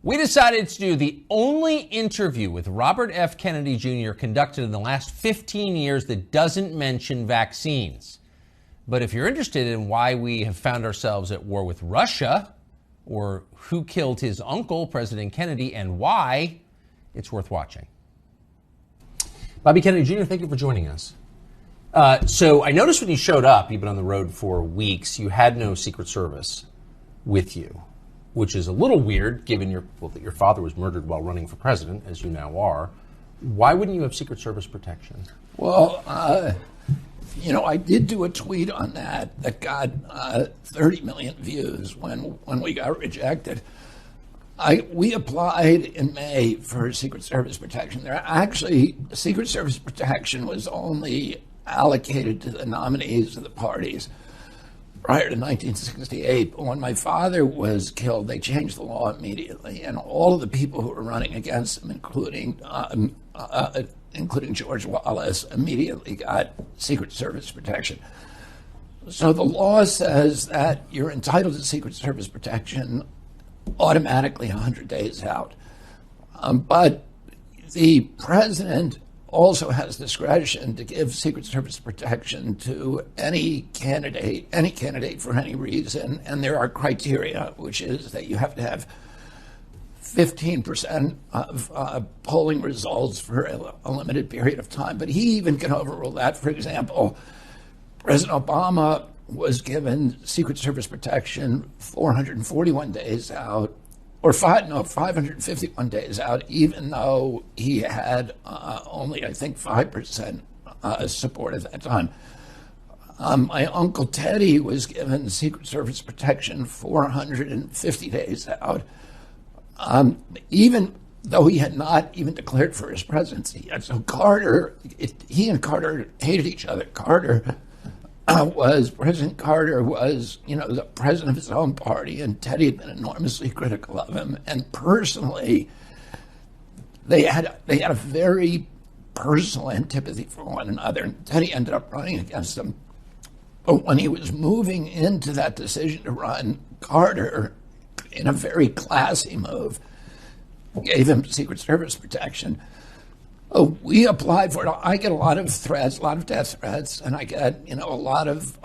We decided to do the only interview with Robert F. Kennedy Jr. conducted in the last 15 years that doesn't mention vaccines. But if you're interested in why we have found ourselves at war with Russia, or who killed his uncle, President Kennedy, and why, it's worth watching. Bobby Kennedy Jr., thank you for joining us. So I noticed when you showed up, you've been on the road for weeks, you had no Secret Service with you, which is a little weird given that your father was murdered while running for president, as you now are. Why wouldn't you have Secret Service protection? Well, I did do a tweet on that got 30 million views when we got rejected. We applied in May for Secret Service protection. Secret Service protection was only allocated to the nominees of the parties prior to 1968. But when my father was killed, they changed the law immediately, and all of the people who were running against him, including George Wallace, immediately got Secret Service protection. So the law says that you're entitled to Secret Service protection automatically 100 days out. But the president also has discretion to give Secret Service protection to any candidate for any reason. And there are criteria, which is that you have to have 15% of polling results for a limited period of time. But he even can overrule that. For example, President Obama was given Secret Service protection 441 days out, or 551 days out, even though he had only, I think, 5% support at that time. My Uncle Teddy was given Secret Service protection 450 days out, even though he had not even declared for his presidency. And so he and Carter hated each other. President Carter was, the president of his own party, and Teddy had been enormously critical of him. And personally, they had a very personal antipathy for one another. And Teddy ended up running against him. But when he was moving into that decision to run, Carter, in a very classy move, gave him Secret Service protection. We applied for it. I get a lot of threats, a lot of death threats, and I get, a lot of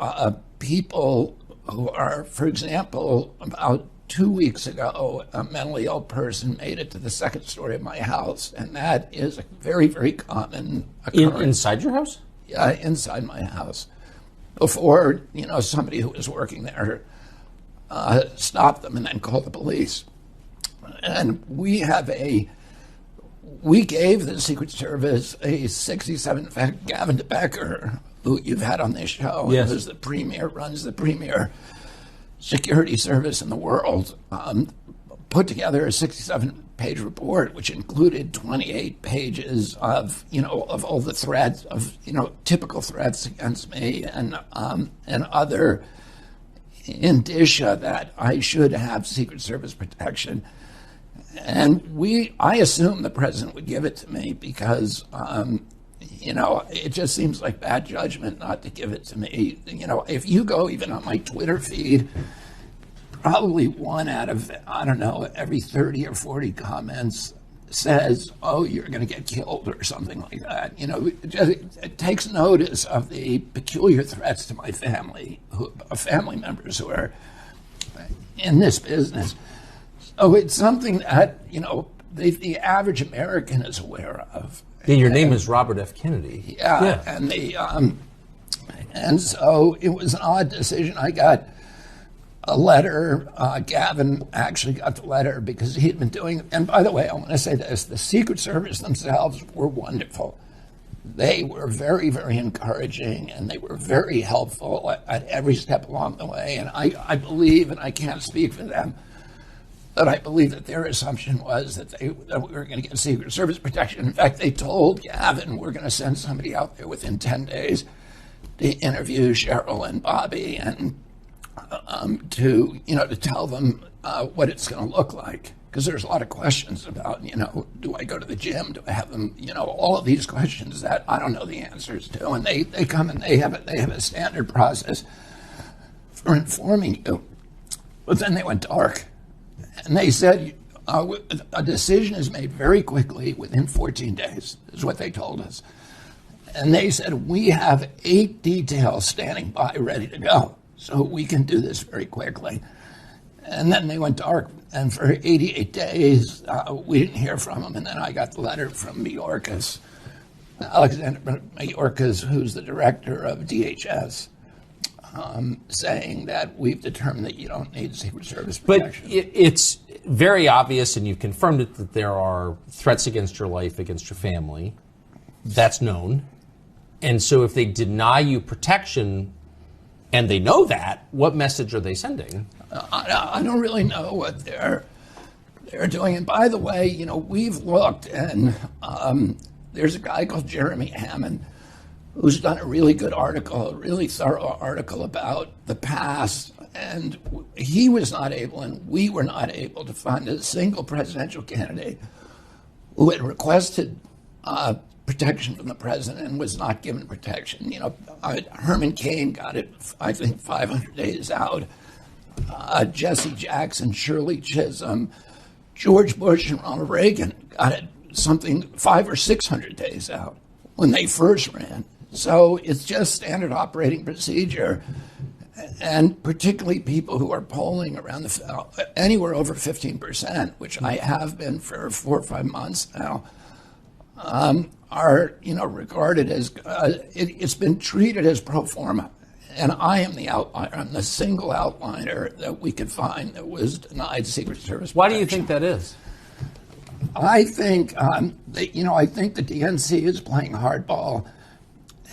people who are, for example, about 2 weeks ago, a mentally ill person made it to the second story of my house, and that is a very, very common occurrence. Inside your house? Yeah, inside my house. Before, somebody who was working there stopped them and then called the police. And we gave the Secret Service a 67, in fact, Gavin DeBecker, who you've had on this show, yes, runs the premier security service in the world, put together a 67-page report, which included 28 pages of all the threats, typical threats against me and other indicia that I should have Secret Service protection. And I assumed the president would give it to me because, it just seems like bad judgment not to give it to me. If you go even on my Twitter feed, probably one out of, every 30 or 40 comments says, oh, you're going to get killed or something like that. It takes notice of the peculiar threats to my family, family members who are in this business. So it's something that, the average American is aware of. Yeah, your name is Robert F. Kennedy. Yeah. And so it was an odd decision. I got a letter. Gavin actually got the letter because he had been doing, and by the way, I want to say this, the Secret Service themselves were wonderful. They were very, very encouraging, and they were very helpful at every step along the way. And I believe, and I can't speak for them, but I believe that their assumption was that we were going to get Secret Service protection. In fact, they told Gavin, we're going to send somebody out there within 10 days to interview Cheryl and Bobby and to tell them what it's going to look like. Because there's a lot of questions about, do I go to the gym? Do I have them, all of these questions that I don't know the answers to. And they come and they have a standard process for informing you. But then they went dark. And they said, a decision is made very quickly within 14 days, is what they told us. And they said, we have 8 details standing by ready to go, so we can do this very quickly. And then they went dark, and for 88 days, we didn't hear from them. And then I got the letter from Mayorkas, Alexander Mayorkas, who's the director of DHS, saying that we've determined that you don't need Secret Service protection. But it's very obvious, and you've confirmed it, that there are threats against your life, against your family. That's known. And so if they deny you protection, and they know that, what message are they sending? I don't really know what they're doing. And by the way, you know, we've looked, and there's a guy called Jeremy Hammond who's done a really good article, a really thorough article about the past. And he was not able, and we were not able to find a single presidential candidate who had requested protection from the president and was not given protection. You know, Herman Cain got it, I think, 500 days out. Jesse Jackson, Shirley Chisholm, George Bush, and Ronald Reagan got it something 500 or 600 days out when they first ran. So it's just standard operating procedure. And particularly people who are polling around anywhere over 15%, which I have been for 4 or 5 months now, are, you know, regarded as, it's been treated as pro forma. And I am the outlier. I'm the single outlier that we could find that was denied Secret Service protection. Why do you think that is? I think, I think the DNC is playing hardball.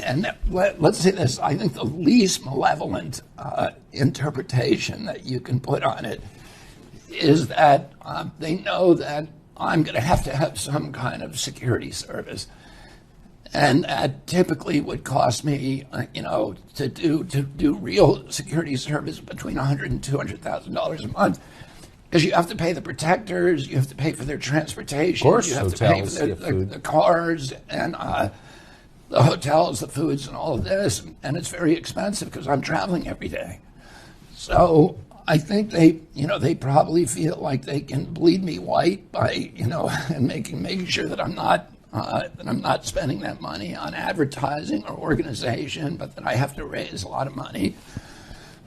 And let's say this, I think the least malevolent interpretation that you can put on it is that they know that I'm going to have some kind of security service. And that typically would cost me, to do real security service between $100,000 and $200,000 a month. Because you have to pay the protectors, you have to pay for their transportation, of course, you have hotels, to pay for the cars, and the hotels, the foods, and all of this, and it's very expensive because I'm traveling every day. So I think they probably feel like they can bleed me white by, and making sure that I'm not spending that money on advertising or organization, but that I have to raise a lot of money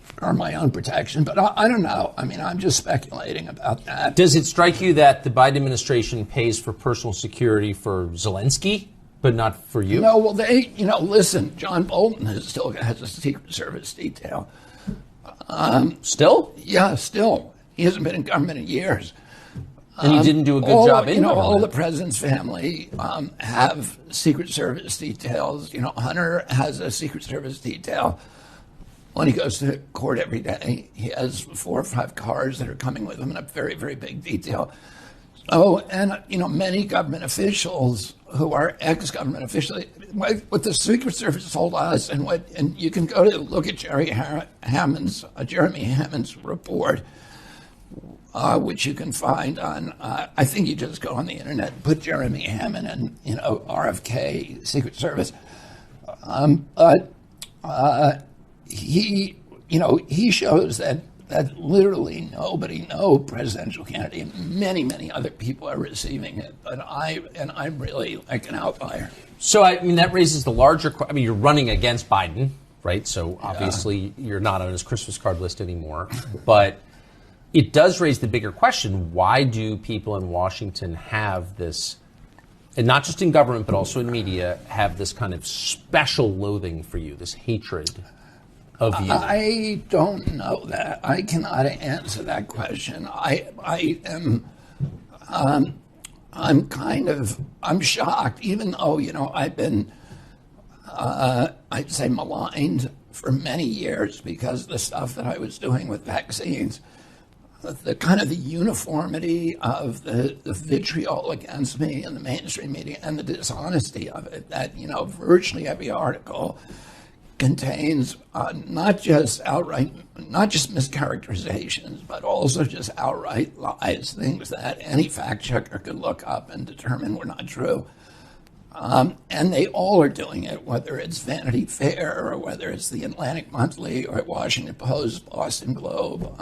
for my own protection. But I don't know. I mean, I'm just speculating about that. Does it strike you that the Biden administration pays for personal security for Zelensky, but not for you? No, well, listen, John Bolton still has a Secret Service detail. Still? Yeah, still. He hasn't been in government in years. And you didn't do a good job in government. All the president's family have Secret Service details. Hunter has a Secret Service detail. When he goes to court every day, he has 4 or 5 cars that are coming with him in a very, very big detail. So, and, many government officials who are ex-government officials, what the Secret Service told us, and you can go to look at Jeremy Hammond's report, which you can find on, I think you just go on the internet and put Jeremy Hammond and, RFK Secret Service. He shows that literally nobody, no presidential candidate, and many, many other people are receiving it. But I'm really like an outlier. So, that raises the larger, you're running against Biden, right? So obviously you're not on his Christmas card list anymore. But it does raise the bigger question, why do people in Washington have this, and not just in government, but also in media, have this kind of special loathing for you, this hatred of you? I don't know that. I cannot answer that question. I'm shocked, even though, I've been, I'd say maligned for many years because of the stuff that I was doing with vaccines. The kind of the uniformity of the vitriol against me in the mainstream media and the dishonesty of it, that, virtually every article contains not just mischaracterizations, but also just outright lies, things that any fact checker could look up and determine were not true. And they all are doing it, whether it's Vanity Fair or whether it's the Atlantic Monthly or Washington Post, Boston Globe.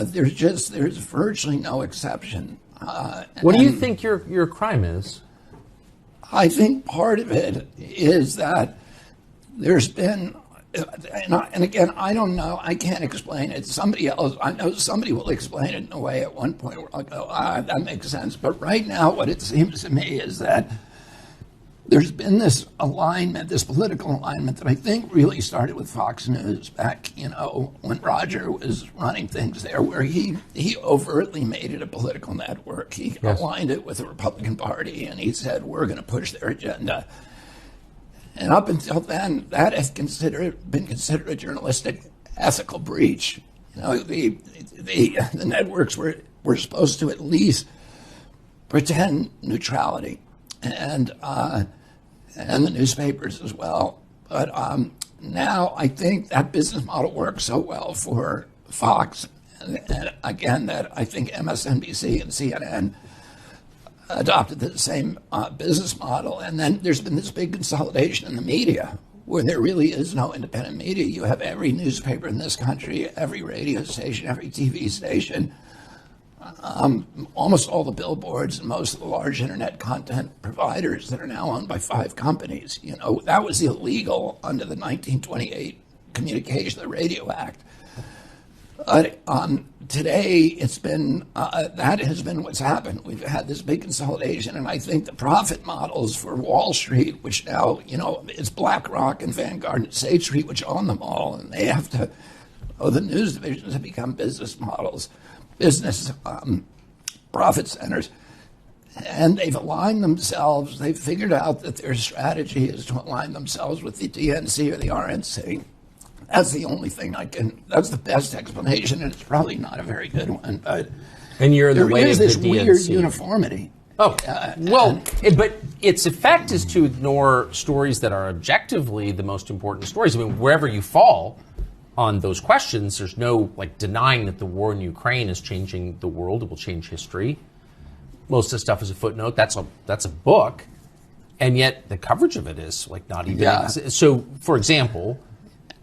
there's virtually no exception. What do you think your crime is? I think part of it is that there's been, and again, I don't know, I can't explain it. Somebody else, I know somebody will explain it in a way at one point where I'll go, that makes sense. But right now, what it seems to me is that there's been this alignment, this political alignment that I think really started with Fox News back, when Roger was running things there, where he overtly made it a political network. He aligned it with the Republican Party, and he said, we're going to push their agenda. And up until then, that has been considered a journalistic ethical breach. The networks were supposed to at least pretend neutrality. And the newspapers as well. But now I think that business model works so well for Fox, and again, that I think MSNBC and CNN adopted the same business model. And then there's been this big consolidation in the media, where there really is no independent media. You have every newspaper in this country, every radio station, every TV station, almost all the billboards and most of the large internet content providers that are now owned by 5 companies. That was illegal under the 1928 Communication of the Radio Act. Today, it's been that has been what's happened. We've had this big consolidation, and I think the profit models for Wall Street, which now it's BlackRock and Vanguard and State Street, which own them all, and they have to. The news divisions have become business models. Business profit centers, and they've aligned themselves. They've figured out that their strategy is to align themselves with the DNC or the RNC. That's the only thing that's the best explanation, and it's probably not a very good one. But and you're the way of the DNC. There is this weird uniformity. But its effect is to ignore stories that are objectively the most important stories. I mean, wherever you fall on those questions, there's no denying that the war in Ukraine is changing the world. It will change history. Most of the stuff is a footnote. That's a book, and yet the coverage of it is not even. Yeah. So, for example,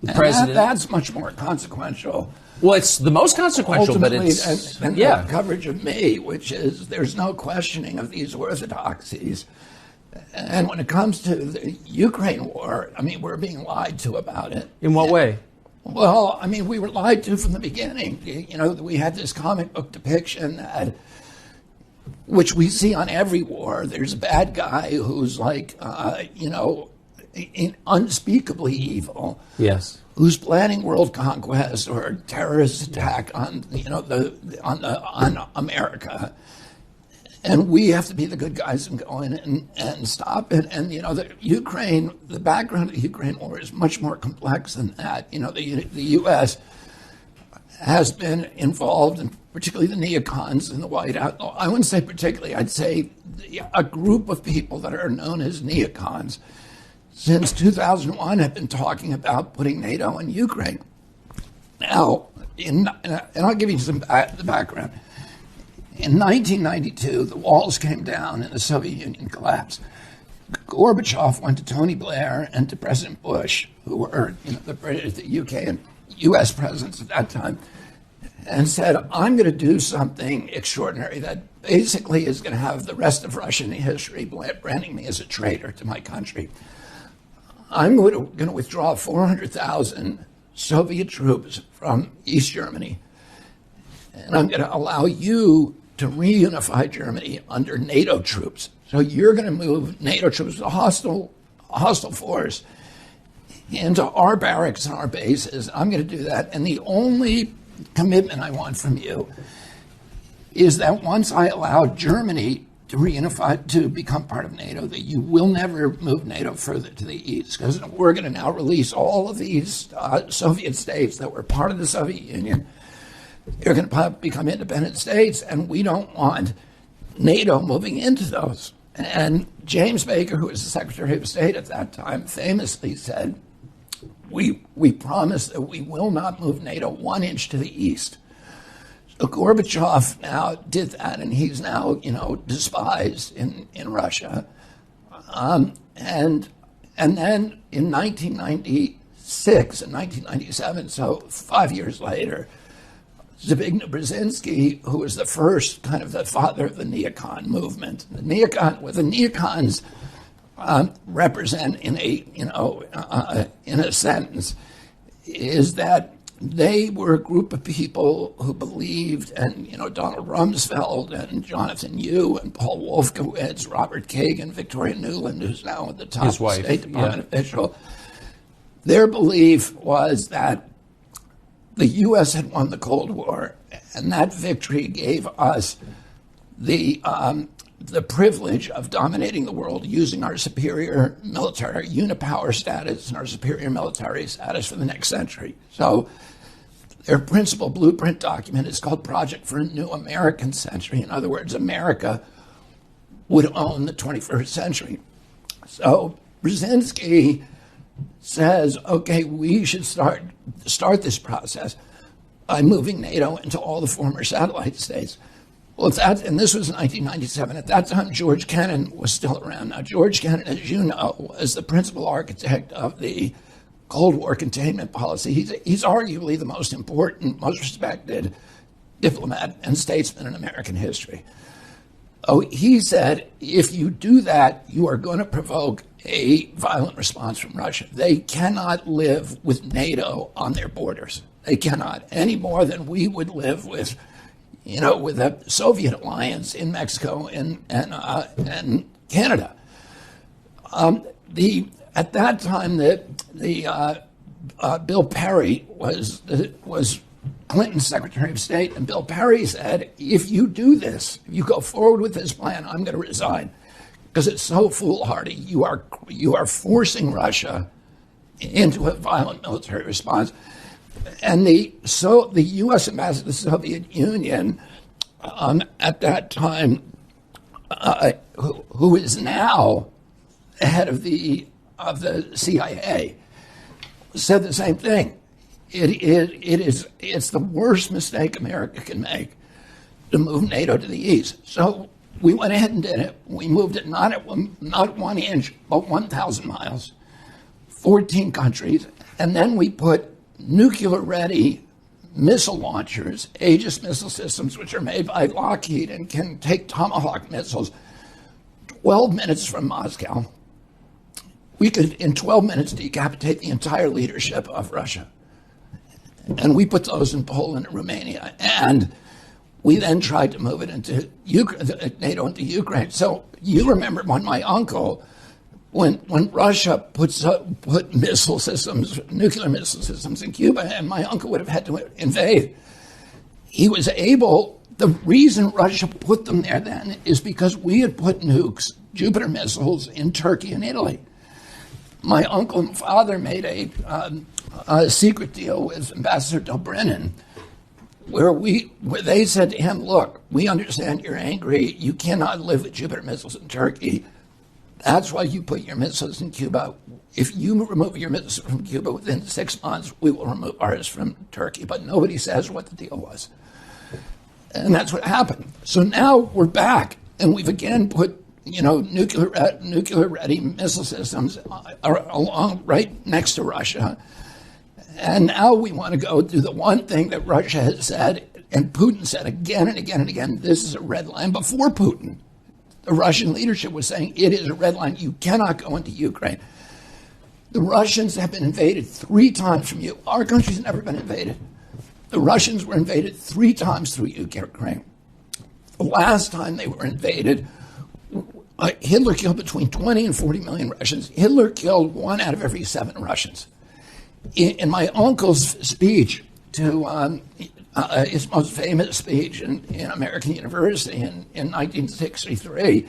the president. That's much more consequential. Well, it's the most consequential, ultimately, but it's and the coverage of me, which is there's no questioning of these orthodoxies. And when it comes to the Ukraine war, I mean, we're being lied to about it. In what way? Well, I mean, we were lied to from the beginning. We had this comic book depiction which we see on every war. There's a bad guy who's unspeakably evil. Yes. Who's planning world conquest or a terrorist attack on America. And we have to be the good guys and go in and stop it. And, the background of the Ukraine war is much more complex than that. The U.S. has been involved, in particularly the neocons in the White House. I wouldn't say particularly, I'd say a group of people that are known as neocons since 2001 have been talking about putting NATO in Ukraine. Now, and I'll give you the background. In 1992, the walls came down and the Soviet Union collapsed. Gorbachev went to Tony Blair and to President Bush, who were the UK and US presidents at that time, and said, I'm going to do something extraordinary that basically is going to have the rest of Russian history branding me as a traitor to my country. I'm going to withdraw 400,000 Soviet troops from East Germany, and I'm going to allow you to reunify Germany under NATO troops. So you're going to move NATO troops, a hostile force, into our barracks and our bases. I'm going to do that. And the only commitment I want from you is that once I allow Germany to reunify, to become part of NATO, that you will never move NATO further to the east, because we're going to now release all of these Soviet states that were part of the Soviet Union. They're going to become independent states, and we don't want NATO moving into those. And James Baker, who was the Secretary of State at that time, famously said, we promise that we will not move NATO 1 inch to the east. So Gorbachev now did that, and he's now, despised in Russia. And then in 1996 and 1997, so 5 years later, Zbigniew Brzezinski, who was the first kind of the father of the neocon movement. The neocons represent in a sentence is that they were a group of people who believed, and Donald Rumsfeld and Jonathan Yu and Paul Wolfowitz, Robert Kagan, Victoria Nuland, who's now at the top State Department official. Their belief was that the U.S. had won the Cold War, and that victory gave us the privilege of dominating the world using our superior military unipower status and our superior military status for the next century. So their principal blueprint document is called Project for a New American Century. In other words, America would own the 21st century. So Brzezinski says, okay, we should start this process by moving NATO into all the former satellite states. Well, and this was in 1997. At that time, George Kennan was still around. Now, George Kennan, as you know, was the principal architect of the Cold War containment policy. He's arguably the most important, most respected diplomat and statesman in American history. Oh, he said, if you do that, you are going to provoke a violent response from Russia. They cannot live with NATO on their borders. They cannot, any more than we would live with a Soviet alliance in Mexico and Canada. At that time, Bill Perry was Clinton's Secretary of State, and Bill Perry said, if you do this, if you go forward with this plan, I'm going to resign because it's so foolhardy. You are forcing Russia into a violent military response. And the U.S. ambassador to the Soviet Union at that time, who is now the head of the CIA, said the same thing. It's the worst mistake America can make to move NATO to the east. So we went ahead and did it. We moved it not 1 inch, but 1,000 miles, 14 countries, and then we put nuclear-ready missile launchers, Aegis missile systems, which are made by Lockheed and can take Tomahawk missiles 12 minutes from Moscow. We could, in 12 minutes, decapitate the entire leadership of Russia. And we put those in Poland and Romania. And we then tried to move it into NATO into Ukraine. So you remember when my uncle, when Russia put missile systems, nuclear missile systems in Cuba, and my uncle would have had to invade, he was able, the reason Russia put them there then is because we had put nukes, Jupiter missiles, in Turkey and Italy. My uncle and father made a secret deal with Ambassador Dobrynin, where they said to him, look, we understand you're angry. You cannot live with Jupiter missiles in Turkey. That's why you put your missiles in Cuba. If you remove your missiles from Cuba within 6 months, we will remove ours from Turkey. But nobody says what the deal was. And that's what happened. So now we're back, and we've again put nuclear-ready missile systems along right next to Russia. And now we want to go do the one thing that Russia has said, and Putin said again and again and again, this is a red line. Before Putin, the Russian leadership was saying it is a red line. You cannot go into Ukraine. The Russians have been invaded 3 times from you. Our country's never been invaded. The Russians were invaded 3 times through Ukraine. The last time they were invaded, Hitler killed between 20 and 40 million Russians. Hitler killed 1 out of every 7 Russians. In my uncle's speech to his most famous speech in American University in 1963,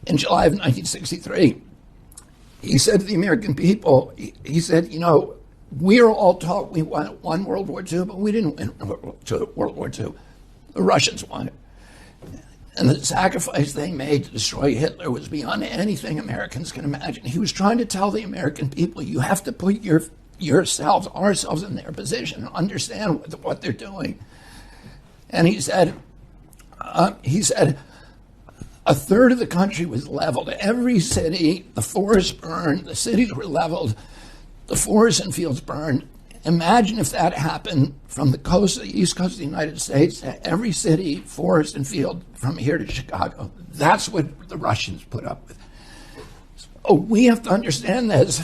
in July of 1963, he said to the American people, he said, we're all taught we won World War II, but we didn't win World War II. The Russians won it. And the sacrifice they made to destroy Hitler was beyond anything Americans can imagine. He was trying to tell the American people, you have to put ourselves in their position and understand what they're doing. And he said, a third of the country was leveled. Every city, the forests burned, the cities were leveled, the forests and fields burned, Imagine if that happened from the coast, the east coast of the United States, to every city, forest, and field from here to Chicago. That's what the Russians put up with. So we have to understand this,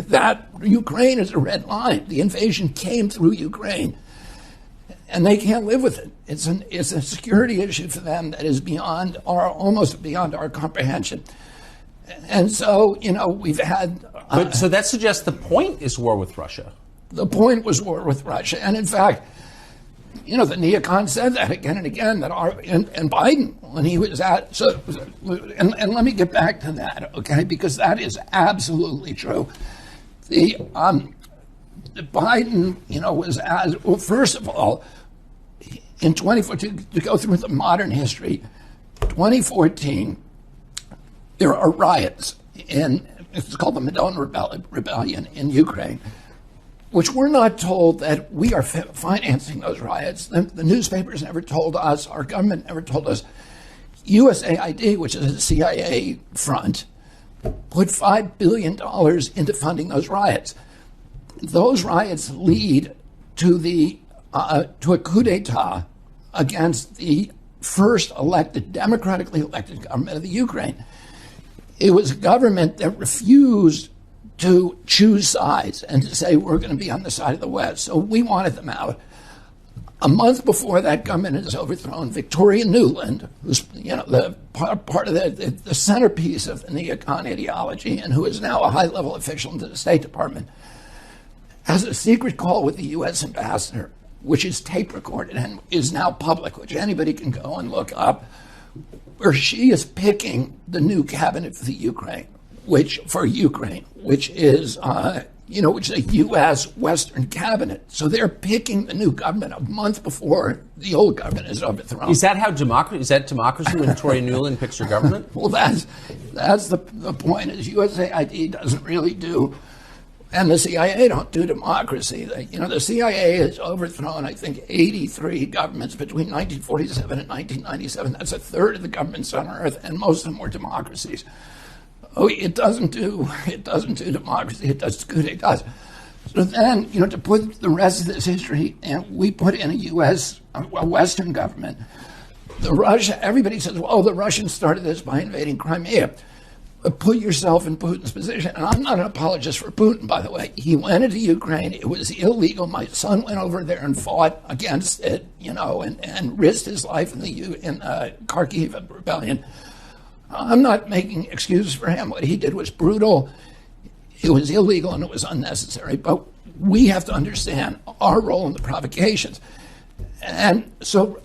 that Ukraine is a red line. The invasion came through Ukraine, and they can't live with it. It's a security issue for them that is almost beyond our comprehension. And so, we've had... So that suggests the point is war with Russia. The point was war with Russia. And in fact, the neocons said that again and again, and Biden, when he was and let me get back to that, okay, because that is absolutely true. Biden, was first of all, in 2014, to go through the modern history, 2014, there are riots it's called the Maidan Rebellion in Ukraine, which we're not told that we are financing those riots. The newspapers never told us, our government never told us. USAID, which is a CIA front, put $5 billion into funding those riots. Those riots lead to a coup d'etat against the first democratically elected government of the Ukraine. It was a government that refused to choose sides and to say we're going to be on the side of the West. So we wanted them out. A month before that government is overthrown, Victoria Nuland, who's the part of the centerpiece of the neocon ideology and who is now a high-level official in the State Department, has a secret call with the U.S. ambassador, which is tape recorded and is now public, which anybody can go and look up, where she is picking the new cabinet for the Ukraine, which is a U.S. Western cabinet. So they're picking the new government a month before the old government is overthrown. Is that how democracy when Victoria Nuland picks her government? Well, that's the point. Is USAID doesn't really do, and the CIA don't do democracy. The CIA has overthrown, I think, 83 governments between 1947 and 1997. That's a third of the governments on Earth, and most of them were democracies. Oh, it doesn't do democracy. It does coup d'etats. So then, to put the rest of this history, and we put in a Western government. Everybody says, well, the Russians started this by invading Crimea. But put yourself in Putin's position. And I'm not an apologist for Putin, by the way. He went into Ukraine. It was illegal. My son went over there and fought against it, and risked his life in the Kharkiv rebellion. I'm not making excuses for him. What he did was brutal. It was illegal and it was unnecessary. But we have to understand our role in the provocations. And so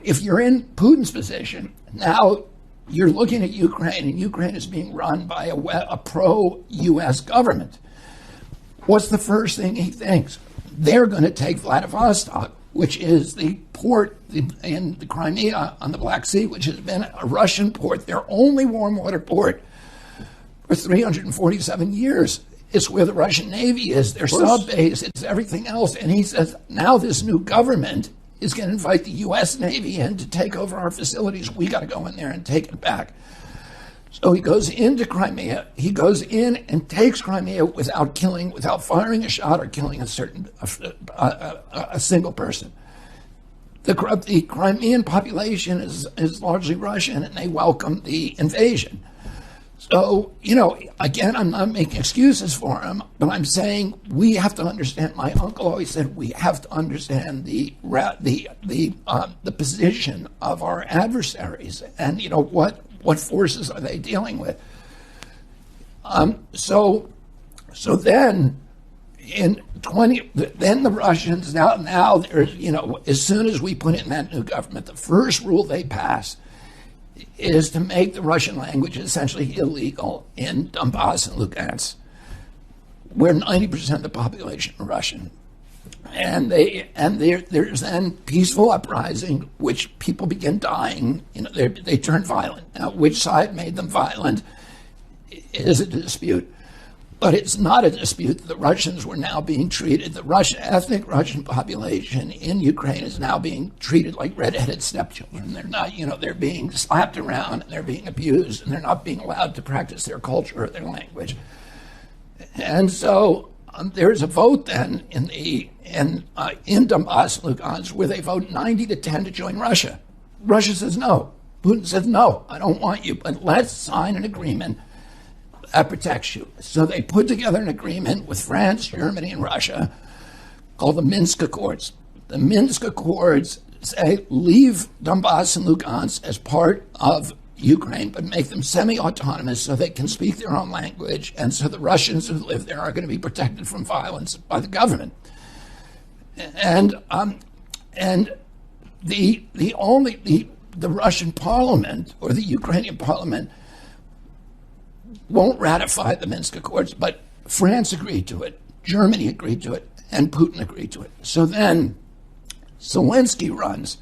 if you're in Putin's position, now you're looking at Ukraine, and Ukraine is being run by a pro-U.S. government. What's the first thing he thinks? They're going to take Vladivostok, which is the port in the Crimea on the Black Sea, which has been a Russian port, their only warm water port for 347 years. It's where the Russian Navy is, their sub base, it's everything else. And he says, now this new government is going to invite the U.S. Navy in to take over our facilities. We got to go in there and take it back. So he goes into Crimea. He goes in and takes Crimea without firing a shot or killing a single person. The Crimean population is largely Russian, and they welcome the invasion. So, again, I'm not making excuses for him, but I'm saying we have to understand. My uncle always said we have to understand the position of our adversaries, and what forces are they dealing with. So then then the Russians now there's as soon as we put in that new government, the first rule they pass is to make the Russian language essentially illegal in Donbass and Lugansk, where 90% of the population are Russian. And there's then peaceful uprising, which people begin dying. They turn violent. Now, which side made them violent is a dispute. But it's not a dispute that the Russians were now being treated. The ethnic Russian population in Ukraine is now being treated like red-headed stepchildren. They're not, they're being slapped around and they're being abused and they're not being allowed to practice their culture or their language. And so there's a vote then in Donbass and Lugansk where they vote 90-10 to join Russia. Russia says no. Putin says no, I don't want you, but let's sign an agreement that protects you. So they put together an agreement with France, Germany, and Russia called the Minsk Accords. The Minsk Accords say leave Donbass and Lugansk as part of Ukraine, but make them semi-autonomous so they can speak their own language, and so the Russians who live there are going to be protected from violence by the government. And the Russian parliament or the Ukrainian parliament won't ratify the Minsk Accords, but France agreed to it, Germany agreed to it, and Putin agreed to it. So then Zelensky runs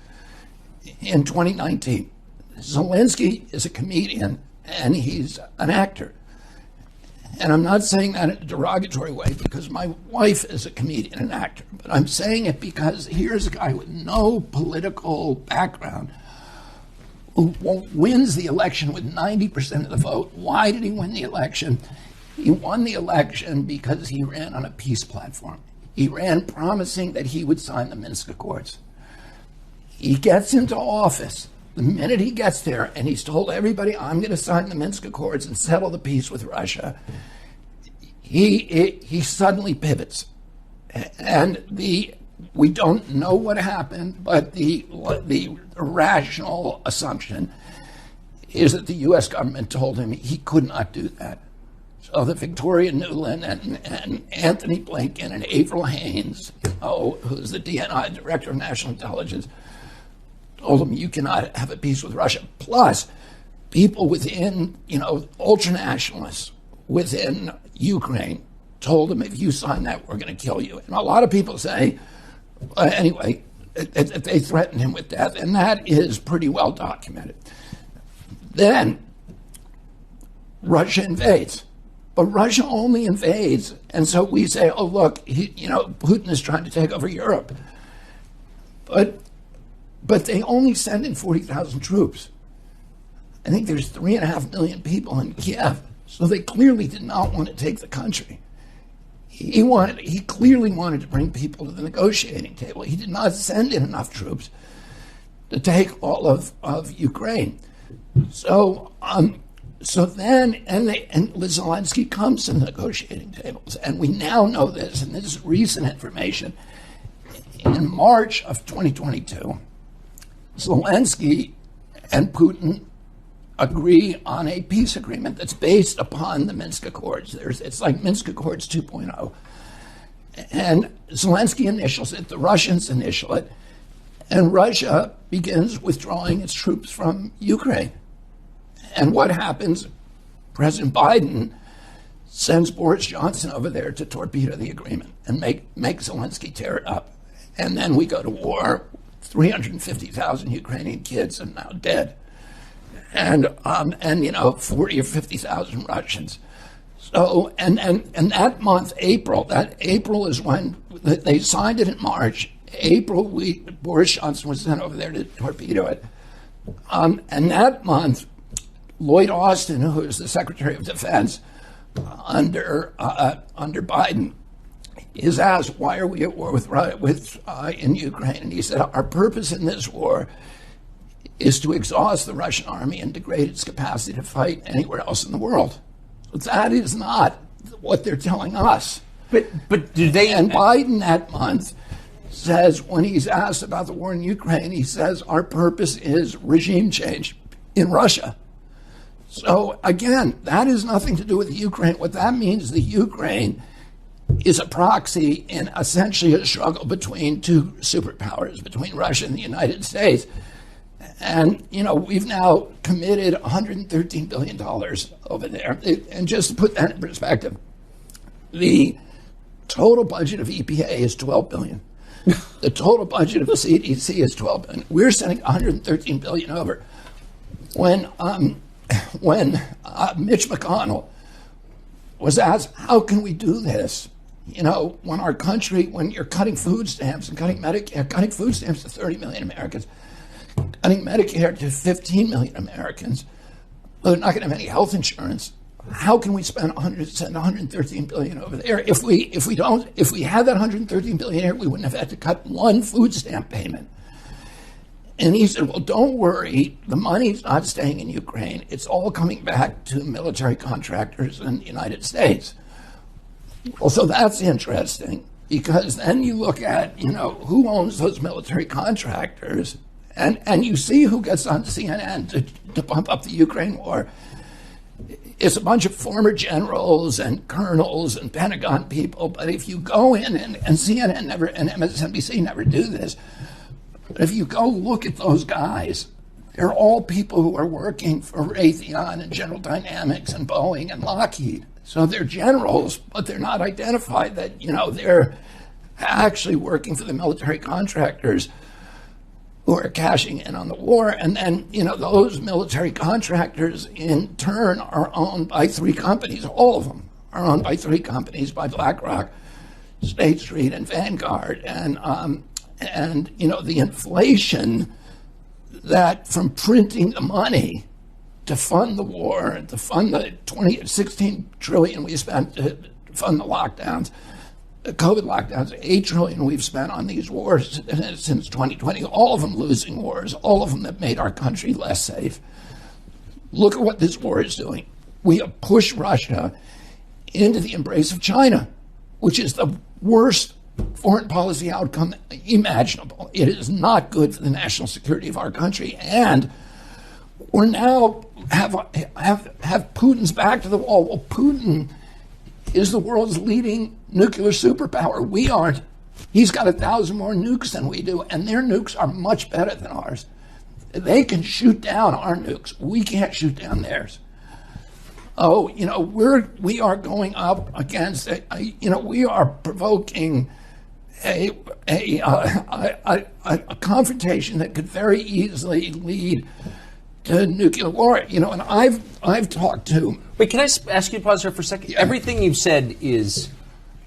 in 2019. Zelensky is a comedian and he's an actor. And I'm not saying that in a derogatory way because my wife is a comedian and actor, but I'm saying it because here's a guy with no political background who wins the election with 90% of the vote. Why did he win the election? He won the election because he ran on a peace platform. He ran promising that he would sign the Minsk Accords. He gets into office. The minute he gets there and he's told everybody, I'm going to sign the Minsk Accords and settle the peace with Russia, he suddenly pivots. And we don't know what happened, but the rational assumption is that the U.S. government told him he could not do that. So that Victoria Nuland and Anthony Blinken and Avril Haines, who's the DNI, Director of National Intelligence, told him you cannot have a peace with Russia. Plus, people within, ultranationalists within Ukraine told him if you sign that, we're going to kill you. And a lot of people say, anyway, they threatened him with death, and that is pretty well documented. Then Russia invades. But Russia only invades, and so we say, oh, look, Putin is trying to take over Europe. But they only send in 40,000 troops. I think there's 3.5 million people in Kiev, so they clearly did not want to take the country. He clearly wanted to bring people to the negotiating table. He did not send in enough troops to take all of Ukraine. So then Zelensky comes to the negotiating tables, and we now know this, and this is recent information. In March of 2022, Zelensky and Putin agree on a peace agreement that's based upon the Minsk Accords. It's like Minsk Accords 2.0. And Zelensky initials it, the Russians initial it, and Russia begins withdrawing its troops from Ukraine. And what happens? President Biden sends Boris Johnson over there to torpedo the agreement and make Zelensky tear it up. And then we go to war. 350,000 Ukrainian kids are now dead. And 40 or 50,000 Russians. So, and that month, April is when they signed it in March. April, Boris Johnson was sent over there to torpedo it. And that month, Lloyd Austin, who is the Secretary of Defense under Biden, is asked, why are we at war in Ukraine? And he said, our purpose in this war is to exhaust the Russian army and degrade its capacity to fight anywhere else in the world. So that is not what they're telling us. But do they? And Biden that month says, when he's asked about the war in Ukraine, he says, our purpose is regime change in Russia. So again, that has nothing to do with Ukraine. What that means is the Ukraine is a proxy in essentially a struggle between two superpowers, between Russia and the United States. And, we've now committed $113 billion over there. And just to put that in perspective, the total budget of EPA is $12 billion. The total budget of the CDC is $12 billion. We're sending $113 billion over. When Mitch McConnell was asked, how can we do this? When you're cutting food stamps and cutting Medicare, cutting food stamps to 30 million Americans, cutting Medicare to 15 million Americans, they're not going to have any health insurance. how can we spend 113 billion over there? If we had that 113 billion here, we wouldn't have had to cut one food stamp payment. And he said, well, don't worry, the money's not staying in Ukraine. It's all coming back to military contractors in the United States. Well, so that's interesting, because then you look at, who owns those military contractors, and you see who gets on CNN to pump up the Ukraine war. It's a bunch of former generals and colonels and Pentagon people, but if you go in, and CNN never, and MSNBC never do this, but if you go look at those guys, they're all people who are working for Raytheon and General Dynamics and Boeing and Lockheed. So they're generals, but they're not identified that, they're actually working for the military contractors who are cashing in on the war. And then, those military contractors in turn are owned by three companies. All of them are owned by three companies, by BlackRock, State Street, and Vanguard. And the inflation that from printing the money to fund the war and to fund the 16 trillion we spent to fund the lockdowns, the COVID lockdowns, 8 trillion we've spent on these wars since 2020, all of them losing wars, all of them that made our country less safe. Look at what this war is doing. We have pushed Russia into the embrace of China, which is the worst foreign policy outcome imaginable. It is not good for the national security of our country, and we're now have Putin's back to the wall. Well, Putin is the world's leading nuclear superpower. We aren't. He's got 1,000 more nukes than we do, and their nukes are much better than ours. They can shoot down our nukes. We can't shoot down theirs. Oh, we are going up against we are provoking a confrontation that could very easily lead to nuclear war. And I've talked to. Wait, can I ask you to pause here for a second? Yeah. Everything you've said is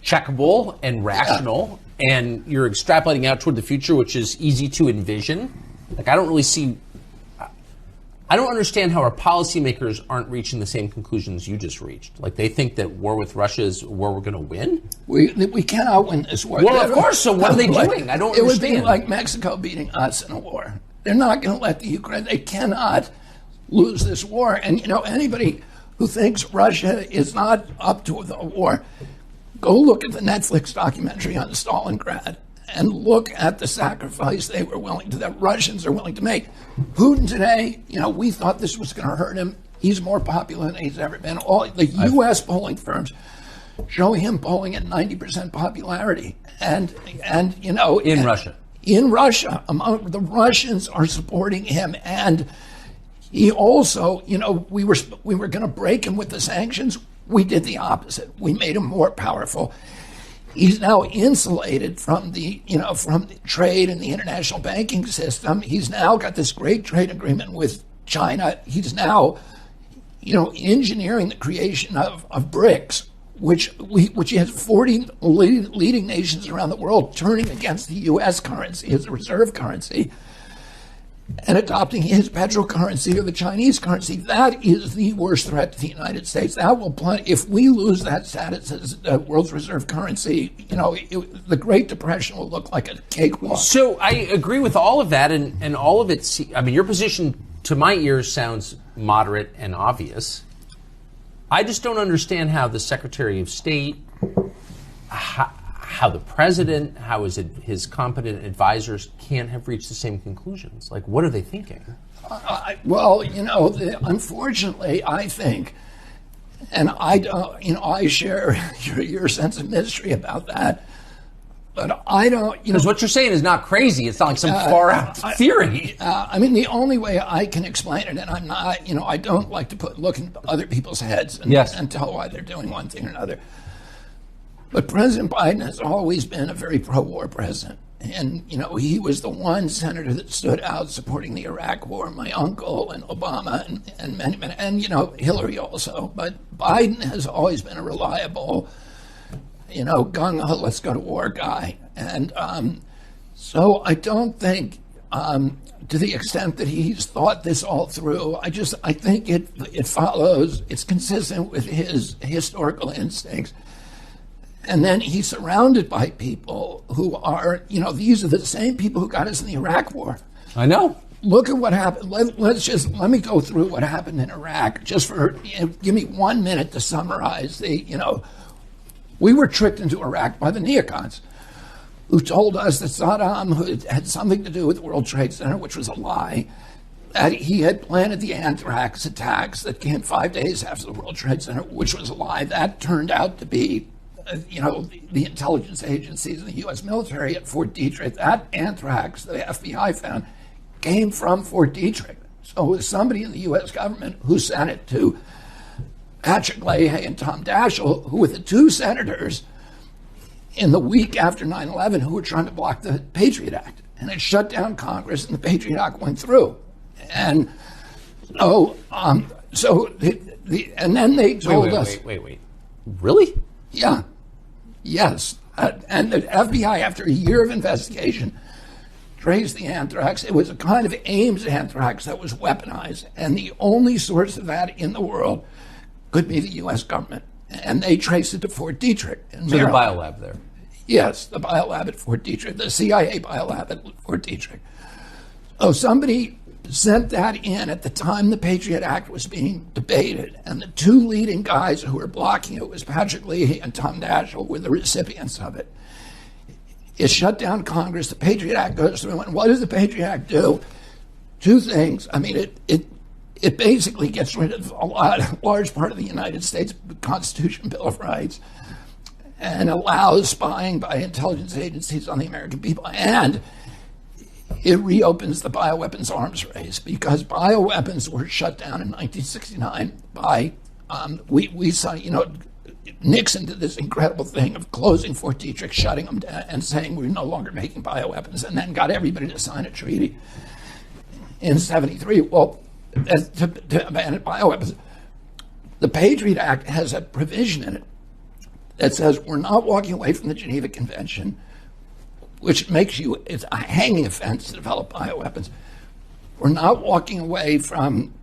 checkable and rational, and you're extrapolating out toward the future, which is easy to envision. Like, I don't understand how our policymakers aren't reaching the same conclusions you just reached. Like, they think that war with Russia is where we're going to win? We cannot win this war. Well, of course, so what are they doing? I don't understand. It would be like Mexico beating us in a war. They're not going to let the Ukraine, they cannot lose this war. And, anybody who thinks Russia is not up to the war, go look at the Netflix documentary on Stalingrad and look at the sacrifice the Russians are willing to make. Putin today, we thought this was going to hurt him. He's more popular than he's ever been. All the U.S. polling firms show him polling at 90% popularity. And in Russia. In Russia, the Russians are supporting him, and he also, we were going to break him with the sanctions. We did the opposite. We made him more powerful. He's now insulated from the trade and the international banking system. He's now got this great trade agreement with China. He's now, engineering the creation of BRICS, which has 40 leading nations around the world turning against the U.S. currency as a reserve currency and adopting his petrocurrency or the Chinese currency. That is the worst threat to the United States. That will if we lose that status as the world's reserve currency, the Great Depression will look like a cakewalk. So I agree with all of that, and all of it. Your position to my ears sounds moderate and obvious. I just don't understand how the Secretary of State, how the president, how his competent advisors can't have reached the same conclusions. Like, what are they thinking? Unfortunately, I think, and I share your sense of mystery about that, but I don't, because what you're saying is not crazy. It's not like some far out theory. The only way I can explain it, and I'm not, I don't like to look into other people's heads and tell why they're doing one thing or another. But President Biden has always been a very pro-war president. And, he was the one senator that stood out supporting the Iraq war, my uncle and Obama and many, and Hillary also. But Biden has always been a reliable, gung-ho, let's go to war guy. And so I don't think to the extent that he's thought this all through, I think it follows, it's consistent with his historical instincts. And then he's surrounded by people who are, these are the same people who got us in the Iraq War. I know. Look at what happened. Let me go through what happened in Iraq. Just for, give me 1 minute to summarize we were tricked into Iraq by the neocons, who told us that Saddam, who had something to do with the World Trade Center, which was a lie, that he had planted the anthrax attacks that came 5 days after the World Trade Center, which was a lie. That turned out to be, the intelligence agencies and the U.S. military at Fort Detrick. That anthrax the FBI found came from Fort Detrick. So it was somebody in the U.S. government who sent it to Patrick Leahy and Tom Daschle, who were the two senators in the week after 9/11 who were trying to block the Patriot Act. And it shut down Congress, and the Patriot Act went through. And and then they told us... Wait. Really? Yeah. Yes. And the FBI, after a year of investigation, traced the anthrax. It was a kind of Ames anthrax that was weaponized, and the only source of that in the world could be the U.S. government. And they traced it to Fort Detrick in So Maryland. the biolab there. Yes, the biolab at Fort Detrick, the CIA biolab at Fort Detrick. So somebody sent that in at the time the Patriot Act was being debated, and the two leading guys who were blocking it was Patrick Leahy and Tom Daschle were the recipients of it. It shut down Congress. The Patriot Act goes through, and what does the Patriot Act do? Two things. I mean, it basically gets rid of a large part of the United States Constitution, Bill of Rights, and allows spying by intelligence agencies on the American people. And it reopens the bioweapons arms race, because bioweapons were shut down in 1969 by, we saw, Nixon did this incredible thing of closing Fort Detrick, shutting them down, and saying we're no longer making bioweapons, and then got everybody to sign a treaty in 73. Well, to ban bioweapons. The Patriot Act has a provision in it that says we're not walking away from the Geneva Convention, which makes it's a hanging offense to develop bioweapons. We're not walking away from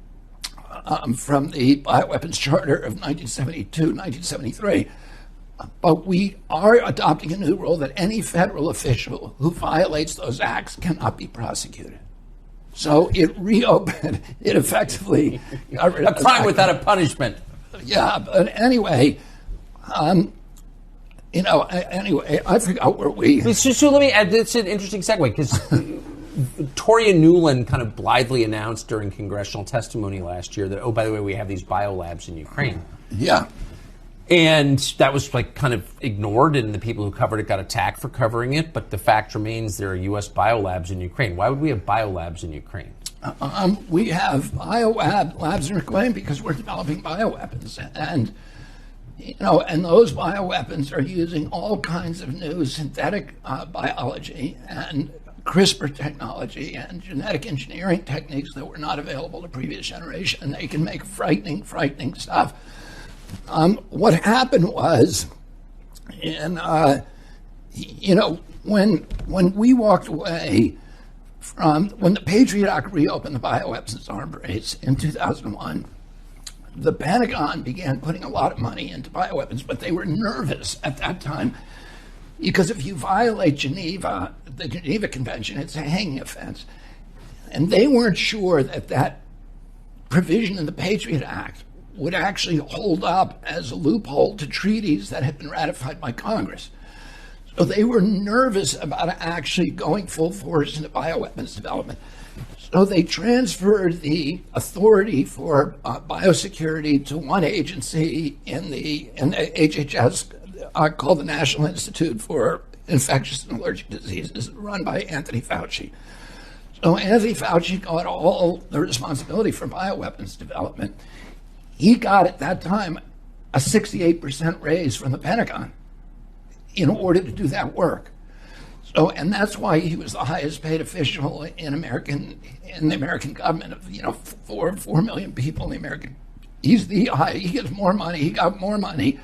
the Bioweapons Charter of 1972, 1973, but we are adopting a new rule that any federal official who violates those acts cannot be prosecuted. So it reopened, it effectively got rid of a crime without a punishment. Yeah, but anyway, anyway, I forgot where we... So let me add, it's an interesting segue, because Toria Nuland kind of blithely announced during congressional testimony last year that, oh, by the way, we have these biolabs in Ukraine. Yeah. And that was kind of ignored, and the people who covered it got attacked for covering it. But the fact remains there are U.S. biolabs in Ukraine. Why would we have biolabs in Ukraine? We have biolabs in Ukraine because we're developing bioweapons. And, and those bioweapons are using all kinds of new synthetic biology and CRISPR technology and genetic engineering techniques that were not available to previous generation. And they can make frightening stuff. What happened was, when we walked away from, when the Patriot Act reopened the bioweapons arms race in 2001, the Pentagon began putting a lot of money into bioweapons, but they were nervous at that time because if you violate the Geneva Convention, it's a hanging offense. And they weren't sure that provision in the Patriot Act would actually hold up as a loophole to treaties that had been ratified by Congress. So they were nervous about actually going full force into bioweapons development. So they transferred the authority for biosecurity to one agency in the HHS called the National Institute for Infectious and Allergic Diseases, run by Anthony Fauci. So Anthony Fauci got all the responsibility for bioweapons development. He got at that time a 68% raise from the Pentagon in order to do that work. So, and that's why he was the highest paid official in the American government of 4 million people in the American. He gets more money. He got more money,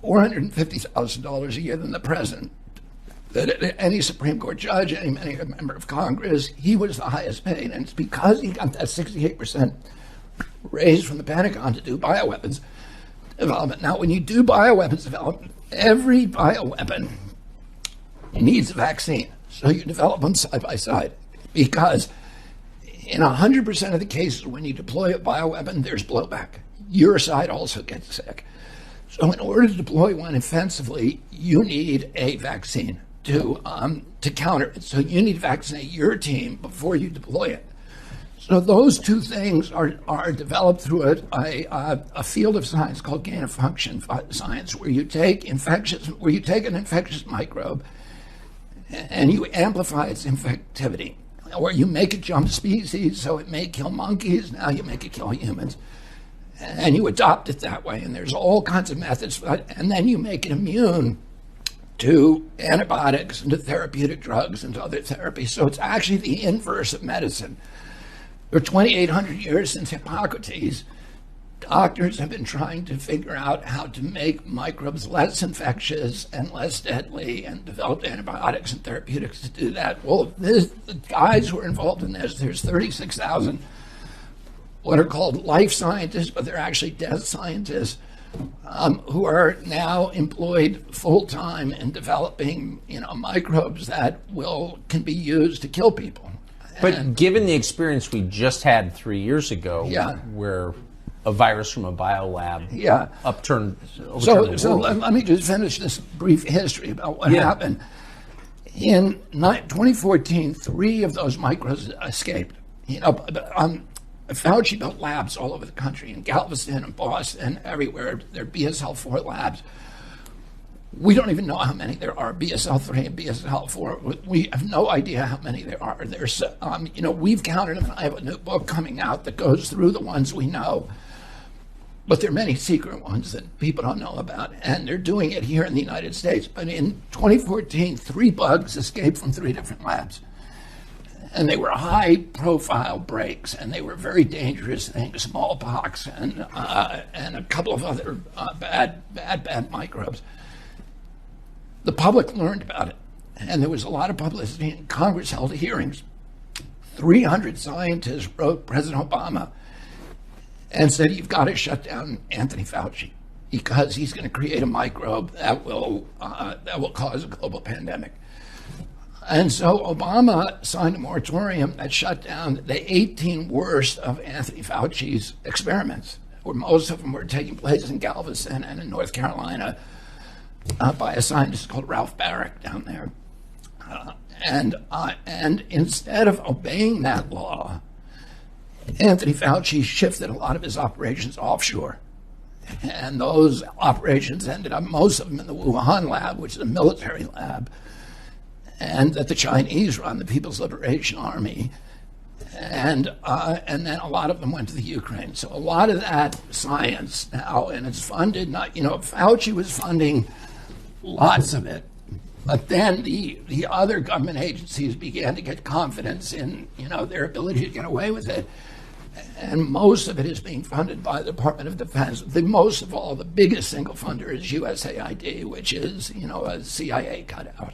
$450,000 a year than the president. that any Supreme Court judge, any member of Congress, he was the highest paid. And it's because he got that 68% raise from the Pentagon to do bioweapons development. Now, when you do bioweapons development, every bioweapon needs a vaccine. So you develop them side by side, because in 100% of the cases when you deploy a bioweapon, there's blowback. Your side also gets sick. So in order to deploy one offensively, you need a vaccine to counter it. So you need to vaccinate your team before you deploy it. So those two things are developed through a field of science called gain of function science, where you take an infectious microbe and you amplify its infectivity, or you make it jump species, so it may kill monkeys, now you make it kill humans. And you adopt it that way, and there's all kinds of methods for that, and then you make it immune to antibiotics and to therapeutic drugs and to other therapies. So it's actually the inverse of medicine. For 2,800 years since Hippocrates, doctors have been trying to figure out how to make microbes less infectious and less deadly, and developed antibiotics and therapeutics to do that. Well, the guys who are involved in this, there's 36,000 what are called life scientists, but they're actually death scientists, who are now employed full-time in developing, microbes that can be used to kill people. But given the experience we just had 3 years ago, where a virus from a biolab overturned the world. Let me just finish this brief history about what happened. In 2014, 3 of those microbes escaped. Fauci built labs all over the country, in Galveston and Boston, everywhere. There are BSL-4 labs. We don't even know how many there are, BSL-3 and BSL-4. We have no idea how many there are. There's, we've counted them. I have a new book coming out that goes through the ones we know. But there are many secret ones that people don't know about, and they're doing it here in the United States. But in 2014, 3 bugs escaped from 3 different labs. And they were high-profile breaks, and they were very dangerous things, smallpox and a couple of other bad microbes. The public learned about it, and there was a lot of publicity, and Congress held hearings. 300 scientists wrote President Obama and said, you've got to shut down Anthony Fauci, because he's going to create a microbe that will cause a global pandemic. And so Obama signed a moratorium that shut down the 18 worst of Anthony Fauci's experiments, where most of them were taking place in Galveston and in North Carolina by a scientist called Ralph Barrick down there. And instead of obeying that law, Anthony Fauci shifted a lot of his operations offshore. And those operations ended up, most of them in the Wuhan lab, which is a military lab, and that the Chinese run, the People's Liberation Army, and then a lot of them went to the Ukraine. So a lot of that science now, and it's funded, Fauci was funding lots of it, but then the other government agencies began to get confidence in, their ability to get away with it. And most of it is being funded by the Department of Defense. Most of all, the biggest single funder is USAID, which is, a CIA cutout.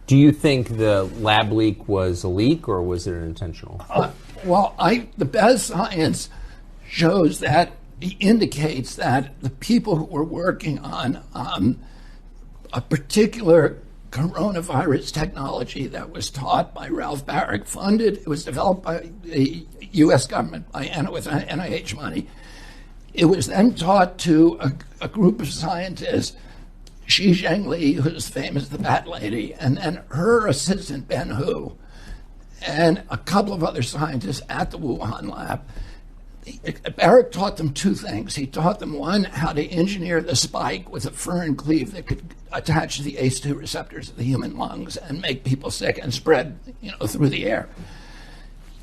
Do you think the lab leak was a leak, or was it intentional? The best science shows that, indicates that the people who were working on a particular coronavirus technology that was taught by Ralph Barrick, it was developed by the U.S. government with NIH money. It was then taught to a group of scientists, Xi Zhengli, who's famous as the Bat Lady, and then her assistant, Ben Hu, and a couple of other scientists at the Wuhan lab. Barrick taught them 2 things. He taught them, one, how to engineer the spike with a furin cleave that could attach to the ACE2 receptors of the human lungs and make people sick and spread, through the air.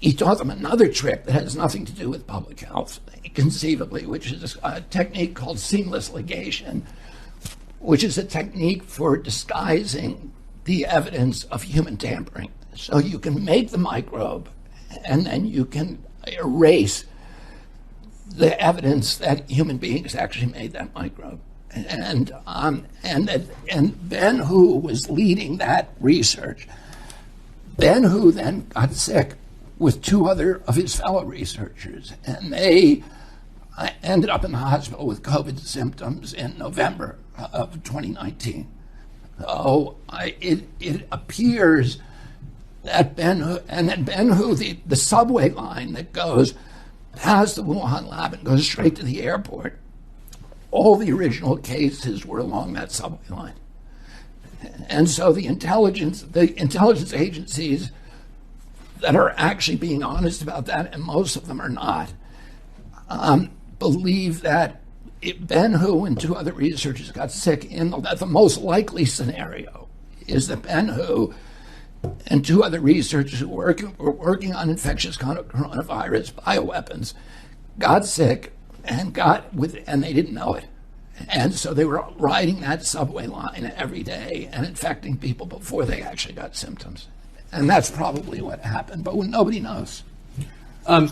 He taught them another trick that has nothing to do with public health, conceivably, which is a technique called seamless ligation, which is a technique for disguising the evidence of human tampering. So you can make the microbe, and then you can erase the evidence that human beings actually made that microbe. and Ben Hu was leading that research. Ben Hu then got sick with two other of his fellow researchers, and they ended up in the hospital with COVID symptoms in November of 2019. So it appears that Ben Hu, the subway line that goes past the Wuhan lab and goes straight to the airport, all the original cases were along that subway line. And so the intelligence agencies that are actually being honest about that, and most of them are not, believe that Ben Hu and two other researchers got sick. That the most likely scenario is that Ben Hu and two other researchers who were working on infectious coronavirus bioweapons got sick and they didn't know it. And so they were riding that subway line every day and infecting people before they actually got symptoms. And that's probably what happened, but nobody knows.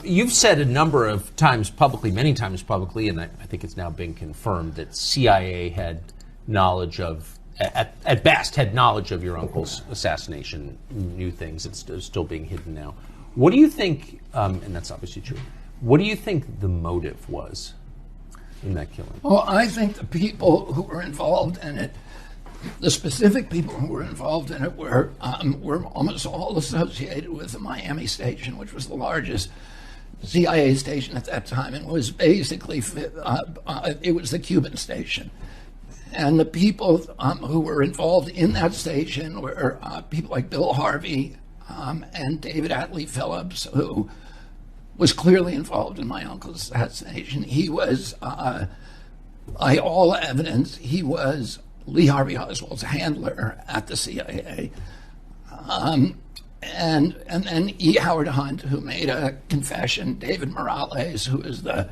You've said a number of times publicly, many times publicly, and I think it's now been confirmed that CIA had knowledge of, at best, had knowledge of your uncle's assassination, knew things. It's still being hidden now. What do you think, and that's obviously true, what do you think the motive was in that killing? Well, I think the people who were involved in it, the specific people who were involved in it were almost all associated with the Miami station, which was the largest CIA station at that time, and was basically it was the Cuban station. And the people who were involved in that station were people like Bill Harvey and David Atlee Phillips, who was clearly involved in my uncle's assassination. He was, by all evidence, he was Lee Harvey Oswald's handler at the CIA. And then E. Howard Hunt, who made a confession, David Morales, who is the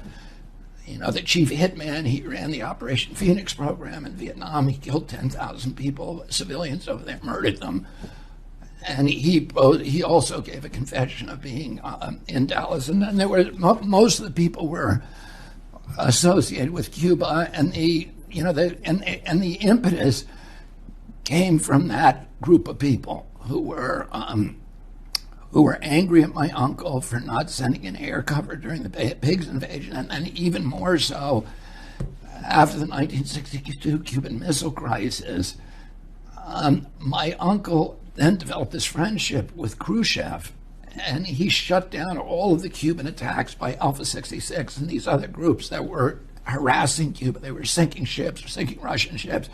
chief hitman. He ran the Operation Phoenix program in Vietnam. He killed 10,000 people, civilians over there, murdered them. And he also gave a confession of being in Dallas. And then there were most of the people were associated with Cuba, and the impetus came from that group of people who were angry at my uncle for not sending in air cover during the Pigs invasion, and even more so after the 1962 Cuban Missile Crisis. My uncle then developed this friendship with Khrushchev, and he shut down all of the Cuban attacks by Alpha 66 and these other groups that were harassing Cuba. They were sinking ships, sinking Russian ships.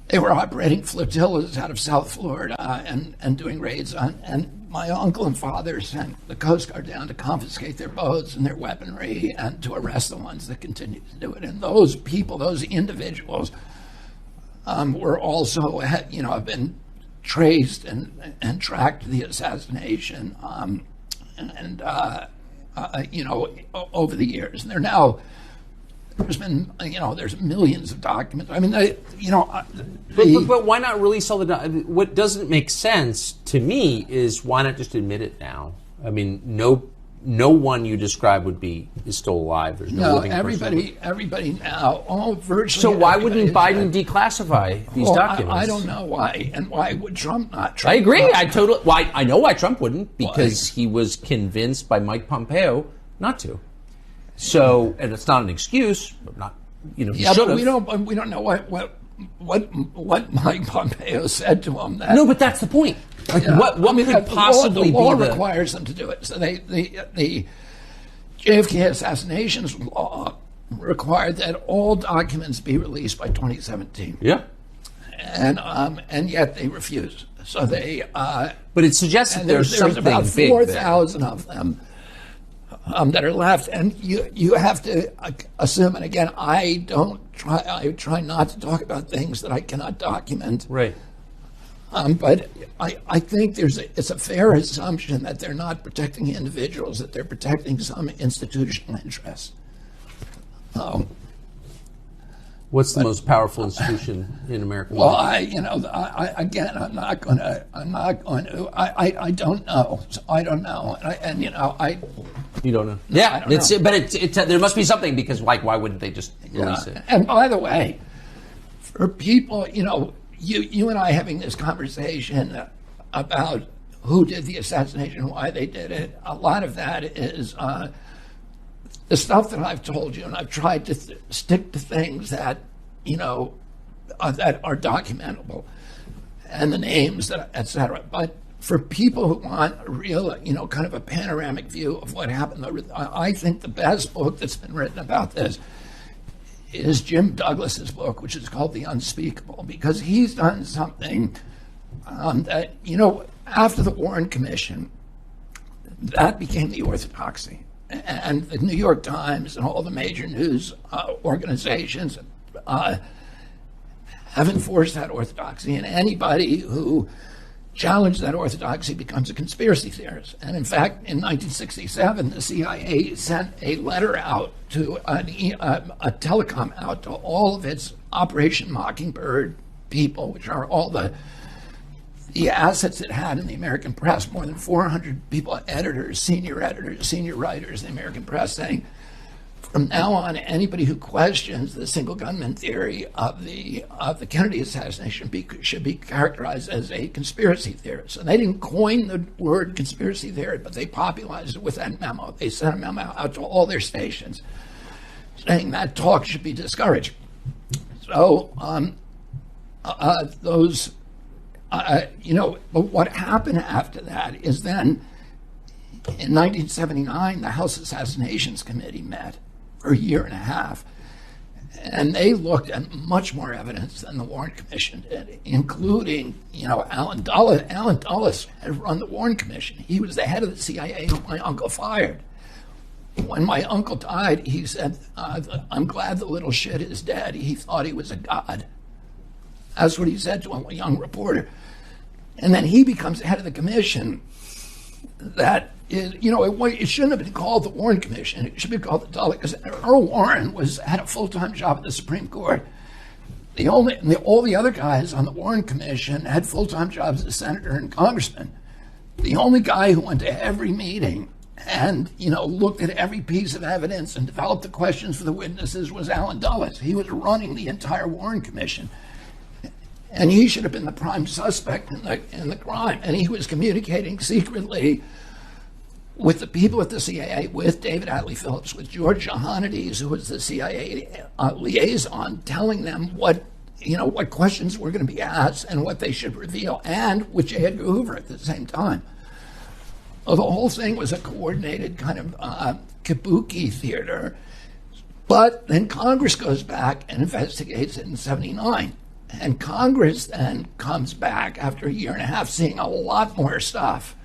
They were operating flotillas out of South Florida and doing raids on. And my uncle and father sent the Coast Guard down to confiscate their boats and their weaponry and to arrest the ones that continued to do it. And those people, those individuals, were also, have been traced and tracked to the assassination, over the years. And they're now. There's been, there's millions of documents. I mean, but why not release all the? What doesn't make sense to me is why not just admit it now? I mean, no one you describe is still alive. There's no living person. Everybody now, virtually. So why wouldn't Biden declassify these documents? I don't know why, and why would Trump not? I agree. I know why Trump wouldn't, because he was convinced by Mike Pompeo not to. So, and it's not an excuse, but not, but we don't know what Mike Pompeo said to him. No, but that's the point. What could possibly be the law requires them to do it. So the JFK assassinations law required that all documents be released by 2017. Yeah, and yet they refused. So they. But it suggests that there's something about big 4,000 of them. That are left, and you have to assume. And again, I try not to talk about things that I cannot document. Right. But I think it's a fair assumption that they're not protecting individuals; that they're protecting some institutional interest. What's the most powerful institution in American life? Well, I don't know. I don't know. You don't know? No, Yeah, I don't know. but it's there must be something, because why wouldn't they just release it? And by the way, for people, you and I having this conversation about who did the assassination, why they did it, a lot of that is the stuff that I've told you, and I've tried to stick to things that, that are documentable, and the names, et cetera. But for people who want a real, kind of a panoramic view of what happened, I think the best book that's been written about this is Jim Douglas's book, which is called The Unspeakable, because he's done something that, after the Warren Commission, that became the orthodoxy. And the New York Times and all the major news organizations have enforced that orthodoxy, and anybody who challenged that orthodoxy becomes a conspiracy theorist. And in fact, in 1967, the CIA sent a letter out to a telecom out to all of its Operation Mockingbird people, which are all the assets it had in the American press, more than 400 people, editors, senior writers in the American press, saying, from now on, anybody who questions the single gunman theory of the Kennedy assassination should be characterized as a conspiracy theorist. And they didn't coin the word conspiracy theory, but they popularized it with that memo. They sent a memo out to all their stations saying that talk should be discouraged. So but what happened after that is then in 1979, the House Assassinations Committee met for a year and a half, and they looked at much more evidence than the Warren Commission did, including, Alan Dulles. Alan Dulles had run the Warren Commission. He was the head of the CIA who my uncle fired. When my uncle died, he said, I'm glad the little shit is dead. He thought he was a god. That's what he said to a young reporter. And then he becomes head of the commission that is, it shouldn't have been called the Warren Commission. It should be called the Dulles, because Earl Warren had a full-time job at the Supreme Court. All the other guys on the Warren Commission had full-time jobs as senator and congressman. The only guy who went to every meeting and, looked at every piece of evidence and developed the questions for the witnesses was Alan Dulles. He was running the entire Warren Commission. And he should have been the prime suspect in the crime. And he was communicating secretly with the people at the CIA, with David Atlee Phillips, with George Johannides, who was the CIA liaison, telling them what questions were going to be asked and what they should reveal, and with J. Edgar Hoover at the same time. Well, the whole thing was a coordinated kind of kabuki theater. But then Congress goes back and investigates it in '79. And Congress then comes back after a year and a half, seeing a lot more stuff,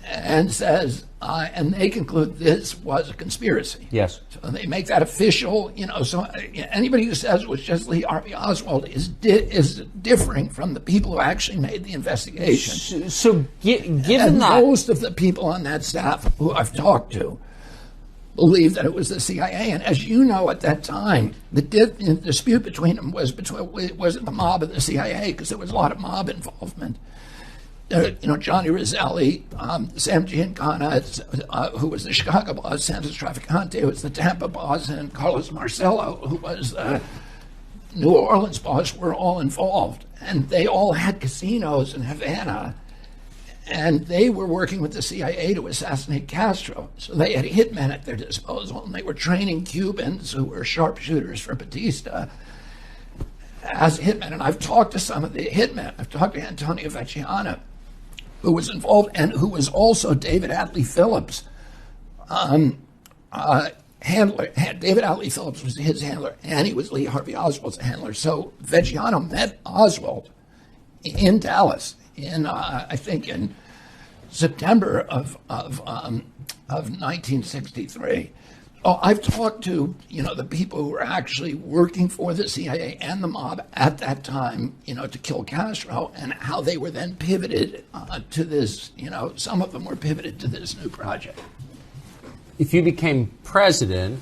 and says, and they conclude this was a conspiracy. Yes. So they make that official. So anybody who says it was just Lee Harvey Oswald is differing from the people who actually made the investigation. So given and that, most of the people on that staff who I've talked to believed that it was the CIA. And as you know, at that time, the dispute between them wasn't the mob and the CIA, because there was a lot of mob involvement. Johnny Roselli, Sam Giancana, who was the Chicago boss, Santos Traficante, who was the Tampa boss, and Carlos Marcello, who was the New Orleans boss, were all involved. And they all had casinos in Havana. And they were working with the CIA to assassinate Castro. So they had hitmen at their disposal, and they were training Cubans who were sharpshooters for Batista as hitmen. And I've talked to some of the hitmen. I've talked to Antonio Vecchiano, who was involved, and who was also David Atlee Phillips' handler. David Atlee Phillips was his handler, and he was Lee Harvey Oswald's handler. So Vecchiano met Oswald in Dallas I think in September of 1963. Oh, I've talked to the people who were actually working for the CIA and the mob at that time, to kill Castro, and how they were then pivoted to this. Some of them were pivoted to this new project. if you become president,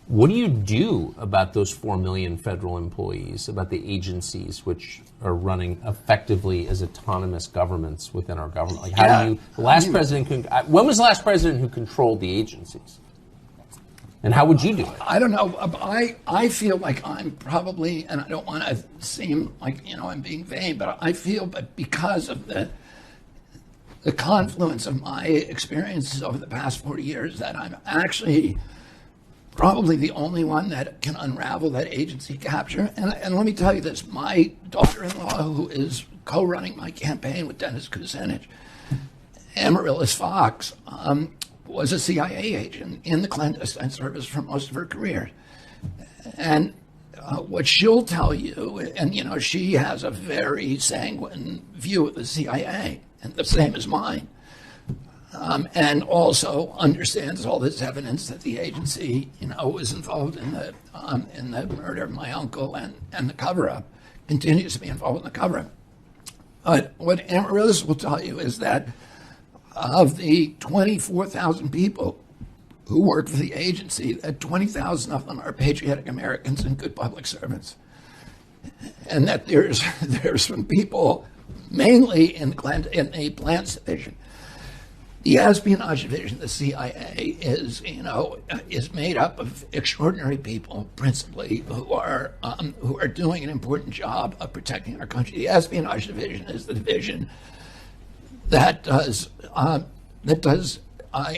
What do you do about those 4 million federal employees, about the agencies which are running effectively as autonomous governments within our government? Like, how do you? When was the last president who controlled the agencies? And how would you do it? I don't know. I feel like I'm probably, and I don't want to seem like I'm being vain, but I feel that because of the confluence of my experiences over the past 40 years, that I'm actually probably the only one that can unravel that agency capture. And let me tell you this, my daughter-in-law, who is co-running my campaign with Dennis Kucinich, Amaryllis Fox, was a CIA agent in the clandestine service for most of her career. And what she'll tell you, and she has a very sanguine view of the CIA, and the same as mine, and also understands all this evidence that the agency, was involved in the murder of my uncle and the cover-up, continues to be involved in the cover-up. But what Amaryllis will tell you is that of the 24,000 people who work for the agency, that 20,000 of them are patriotic Americans and good public servants, and that there's some people, mainly in the plans division. The espionage division, the CIA, is made up of extraordinary people, principally who are doing an important job of protecting our country. The espionage division is the division that does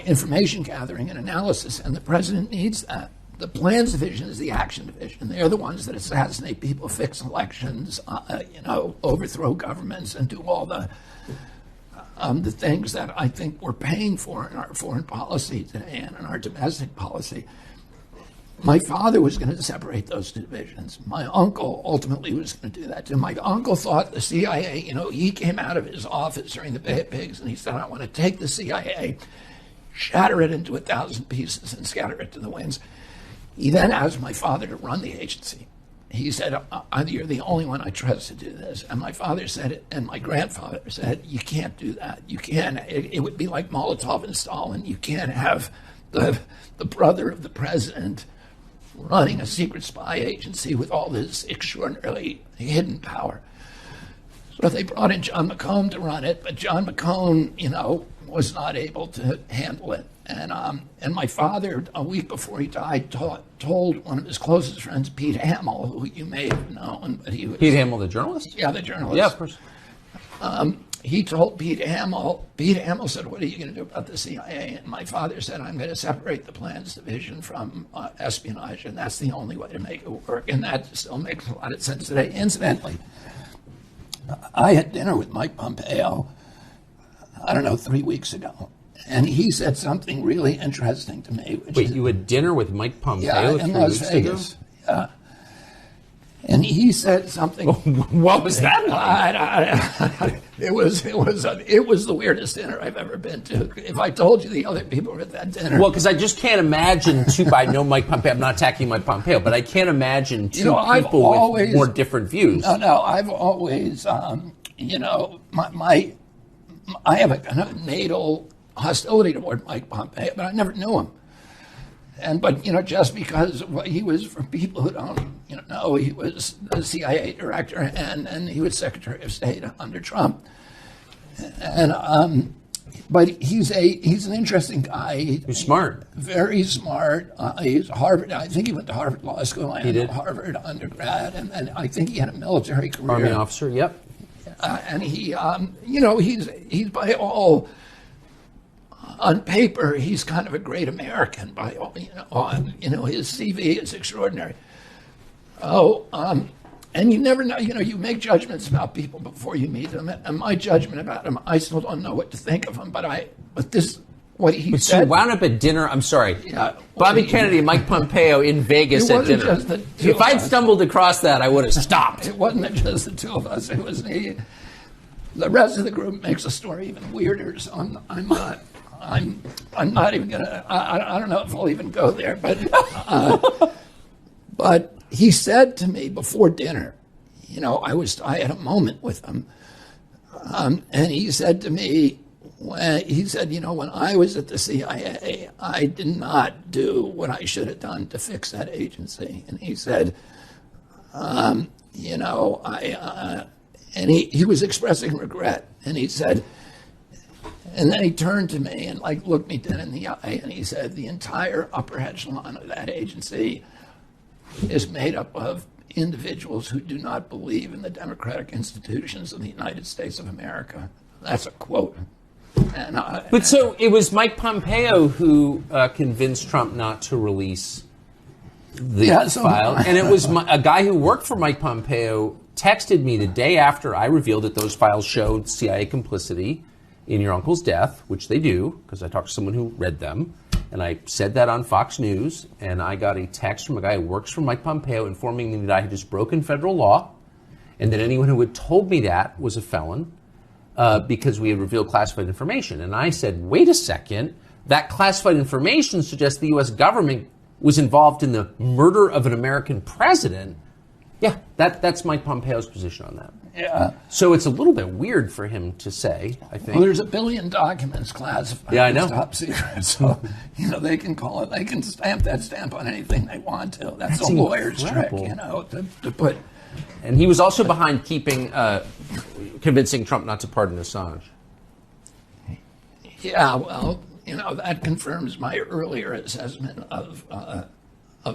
information gathering and analysis, and the president needs that. The plans division is the action division. They're the ones that assassinate people, fix elections, overthrow governments, and do all the things that I think we're paying for in our foreign policy today and in our domestic policy. My father was going to separate those two divisions. My uncle ultimately was going to do that too. My uncle thought the CIA, he came out of his office during the Bay of Pigs and he said, I want to take the CIA, shatter it into 1,000 pieces and scatter it to the winds. He then asked my father to run the agency. He said, you're the only one I trust to do this. And my father said it, and my grandfather said, you can't do that. You can't. It would be like Molotov and Stalin. You can't have the brother of the president running a secret spy agency with all this extraordinarily hidden power. So they brought in John McCone to run it, but John McCone, was not able to handle it. And my father, a week before he died, told one of his closest friends, Pete Hamill, who you may have known, but he was... Pete Hamill, the journalist? Yeah, the journalist. Yeah, of course. He told Pete Hamill said, what are you going to do about the CIA? And my father said, I'm going to separate the plans division from espionage, and that's the only way to make it work. And that still makes a lot of sense today. Incidentally, I had dinner with Mike Pompeo, 3 weeks ago. And he said something really interesting to me. Wait, you had dinner with Mike Pompeo in Las Vegas? Yeah. And he said something. What was that like? It was the weirdest dinner I've ever been to. If I told you the other people were at that dinner. Well, because I just can't imagine I know Mike Pompeo. I'm not attacking Mike Pompeo, but I can't imagine two people with more different views. No, I've always, I have a kind of natal hostility toward Mike Pompeo, but I never knew him. But just because he was, for people who don't know, he was the CIA director and he was Secretary of State under Trump. But he's an interesting guy. He's smart. Very smart. He's Harvard. I think he went to Harvard Law School and he did. Harvard undergrad, and I think he had a military career. Army officer. Yep. And he, he's by all. On paper, he's kind of a great American. By all, his CV is extraordinary. And you never know. You make judgments about people before you meet them. And my judgment about him, I still don't know what to think of him. But what he said. So you wound up at dinner. I'm sorry. Yeah, Bobby Kennedy and Mike Pompeo in Vegas at dinner. If I'd stumbled across that, I would have stopped. It wasn't just the two of us. It was me. The rest of the group makes the story even weirder. So I'm not even gonna. I don't know if I'll even go there. But he said to me before dinner, I had a moment with him, and he said to me, when he said, when I was at the CIA, I did not do what I should have done to fix that agency. And he said, and he was expressing regret. And he said, and then he turned to me and looked me dead in the eye, and he said, the entire upper echelon of that agency is made up of individuals who do not believe in the democratic institutions of the United States of America. That's a quote. But so it was Mike Pompeo who convinced Trump not to release the file. And it was a guy who worked for Mike Pompeo texted me the day after I revealed that those files showed CIA complicity in your uncle's death, which they do, because I talked to someone who read them. And I said that on Fox News, and I got a text from a guy who works for Mike Pompeo informing me that I had just broken federal law, and that anyone who had told me that was a felon, because we had revealed classified information. And I said, wait a second, that classified information suggests the U.S. government was involved in the murder of an American president. Yeah, that's Mike Pompeo's position on that. Yeah. So it's a little bit weird for him to say, I think. Well, there's 1 billion documents classified. Yeah, I know. Top secret. So, they can call it, they can stamp that stamp on anything they want to. That's a lawyer's incredible trick, to put. And he was also behind convincing Trump not to pardon Assange. Yeah, well, that confirms my earlier assessment of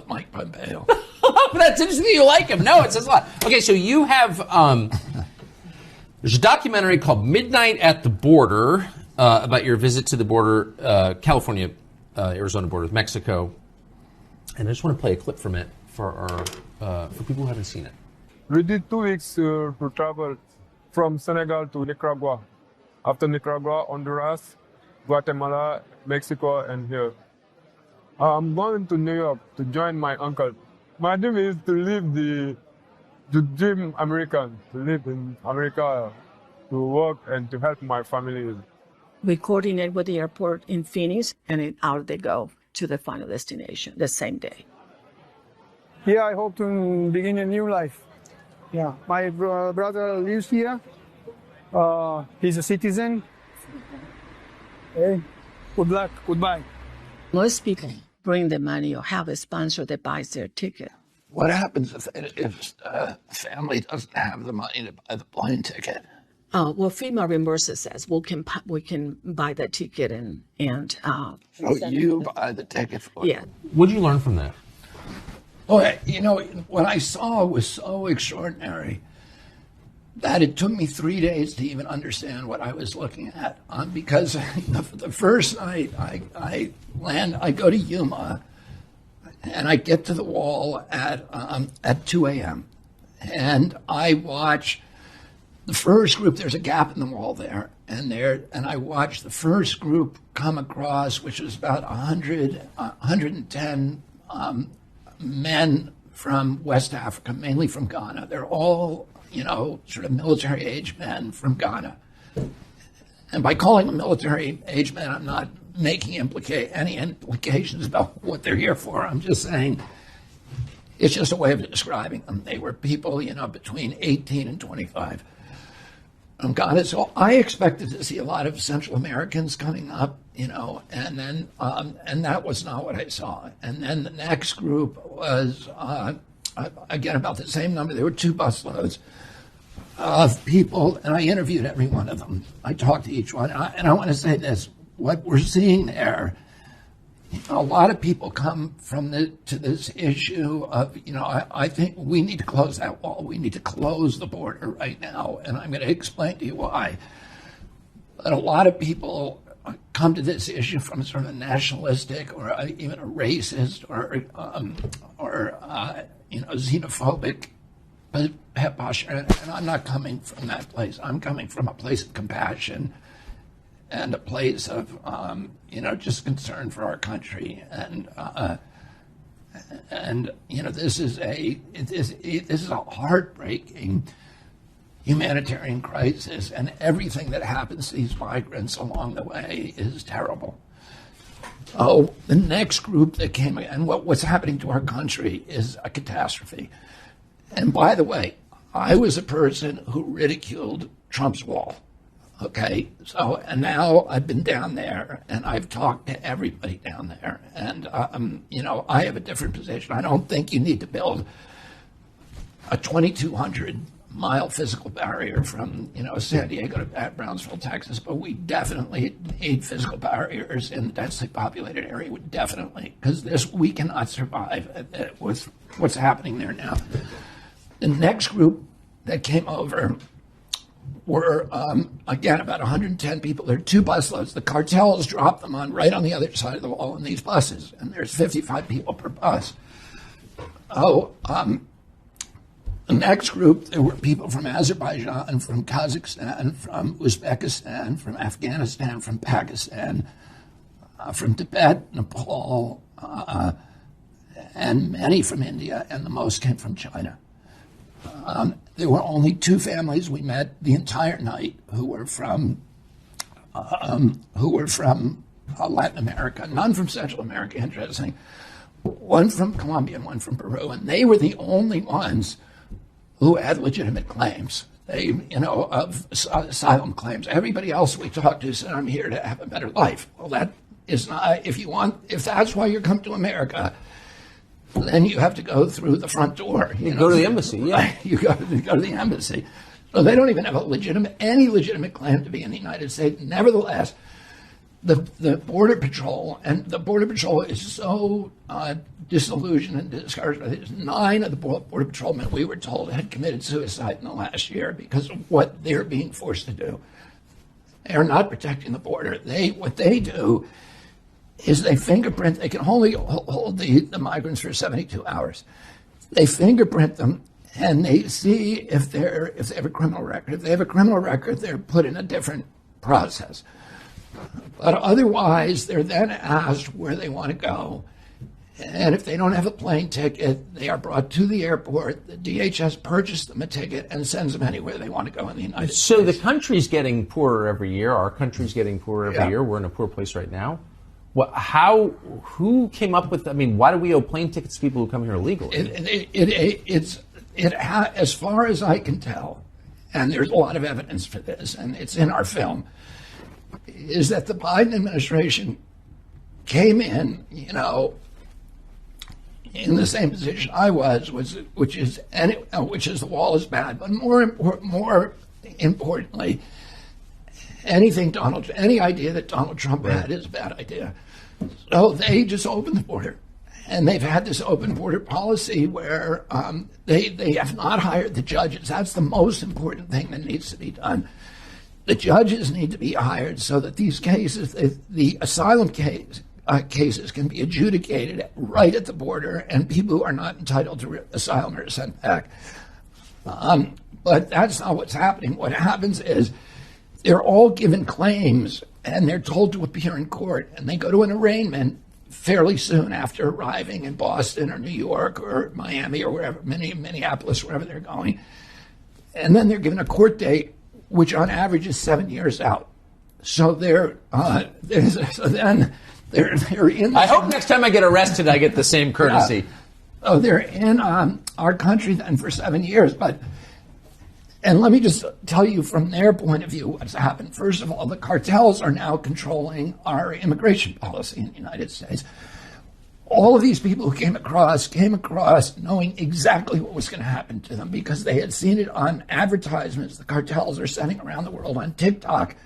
Mike Pompeo. That's interesting that you like him. No, it says a lot. Okay, so you have there's a documentary called Midnight at the Border about your visit to the border, California, Arizona border with Mexico. And I just want to play a clip from it for people who haven't seen it. We did 2 weeks to travel from Senegal to Nicaragua. After Nicaragua, Honduras, Guatemala, Mexico, and here. I'm going to New York to join my uncle. My dream is to live to dream American, to live in America, to work and to help my family. We coordinate with the airport in Phoenix, and out they go to the final destination the same day. Here I hope to begin a new life. Yeah, my brother lives here. He's a citizen. Hey, good luck, goodbye. Most people bring the money or have a sponsor that buys their ticket. What happens if a family doesn't have the money to buy the plane ticket? Well, FEMA reimburses us. We can buy the ticket and so you buy the ticket for yeah. What did you learn from that? Boy, what I saw was so extraordinary that it took me 3 days to even understand what I was looking at. Because the first night I go to Yuma, and I get to the wall at 2 a.m. and I watch the first group. There's a gap in the wall there, and I watch the first group come across, which was about 110 men from West Africa, mainly from Ghana. They're all sort of military-age men from Ghana. And by calling them military-age men, I'm not making any implications about what they're here for. I'm just saying it's just a way of describing them. They were people, between 18 and 25 from Ghana. So I expected to see a lot of Central Americans coming up, and then and that was not what I saw. And then the next group was, again, about the same number. There were 2 busloads of people, and I interviewed every one of them. I talked to each one, and I want to say this: what we're seeing there, a lot of people come to this issue of, I think we need to close that wall. We need to close the border right now, and I'm going to explain to you why. But a lot of people come to this issue from sort of a nationalistic or even a racist or xenophobic posture, and I'm not coming from that place. I'm coming from a place of compassion and a place of just concern for our country, and this is a heartbreaking humanitarian crisis, and everything that happens to these migrants along the way is terrible. Oh, the next group that came, and what's happening to our country is a catastrophe. And by the way, I was a person who ridiculed Trump's wall. Okay, so, and now I've been down there and I've talked to everybody down there. And, I have a different position. I don't think you need to build a 2,200-mile physical barrier from, San Diego to Brownsville, Texas, but we definitely need physical barriers in the densely populated area, definitely, because we cannot survive with what's happening there now. The next group that came over were, again, about 110 people. There are 2 busloads. The cartels dropped them right on the other side of the wall in these buses, and there's 55 people per bus. The next group, there were people from Azerbaijan, from Kazakhstan, from Uzbekistan, from Afghanistan, from Pakistan, from Tibet, Nepal, and many from India, and the most came from China. There were only 2 families we met the entire night who were from Latin America, none from Central America, interesting. One from Colombia and one from Peru, and they were the only ones who had legitimate claims. Of asylum claims. Everybody else we talked to said, "I'm here to have a better life." Well, that is not. If that's why you're coming to America, then you have to go through the front door. You go to the embassy, yeah. You go to the embassy. So they don't even have any legitimate claim to be in the United States. Nevertheless, the Border Patrol, and the Border Patrol is so disillusioned and discouraged by this. 9 of the Border Patrolmen, we were told, had committed suicide in the last year because of what they're being forced to do. They are not protecting the border. What they do is they fingerprint. They can only hold the migrants for 72 hours. They fingerprint them, and they see if they have a criminal record. If they have a criminal record, they're put in a different process. But otherwise, they're then asked where they want to go. And if they don't have a plane ticket, they are brought to the airport. The DHS purchases them a ticket and sends them anywhere they want to go in the United States. So the country's getting poorer every year. Our country's getting poorer every year. We're in a poor place right now. Who came up with, why do we owe plane tickets to people who come here illegally? As far as I can tell, and there's a lot of evidence for this, and it's in our film, is that the Biden administration came in, in the same position I was, which is the wall is bad, but more importantly, any idea that Donald Trump had is a bad idea. So they just opened the border, and they've had this open border policy where they have not hired the judges. That's the most important thing that needs to be done. The judges need to be hired so that these cases, the asylum cases can be adjudicated right at the border, and people who are not entitled to asylum are sent back. But that's not what's happening. What happens is they're all given claims, and they're told to appear in court, and they go to an arraignment fairly soon after arriving in Boston or New York or Miami or wherever, Minneapolis, wherever they're going. And then they're given a court date, which on average is 7 years out. So they're in. I hope next time I get arrested, I get the same courtesy. They're in our country then for 7 years. And let me just tell you from their point of view what's happened. First of all, the cartels are now controlling our immigration policy in the United States. All of these people who came across knowing exactly what was going to happen to them because they had seen it on advertisements the cartels are sending around the world on TikTok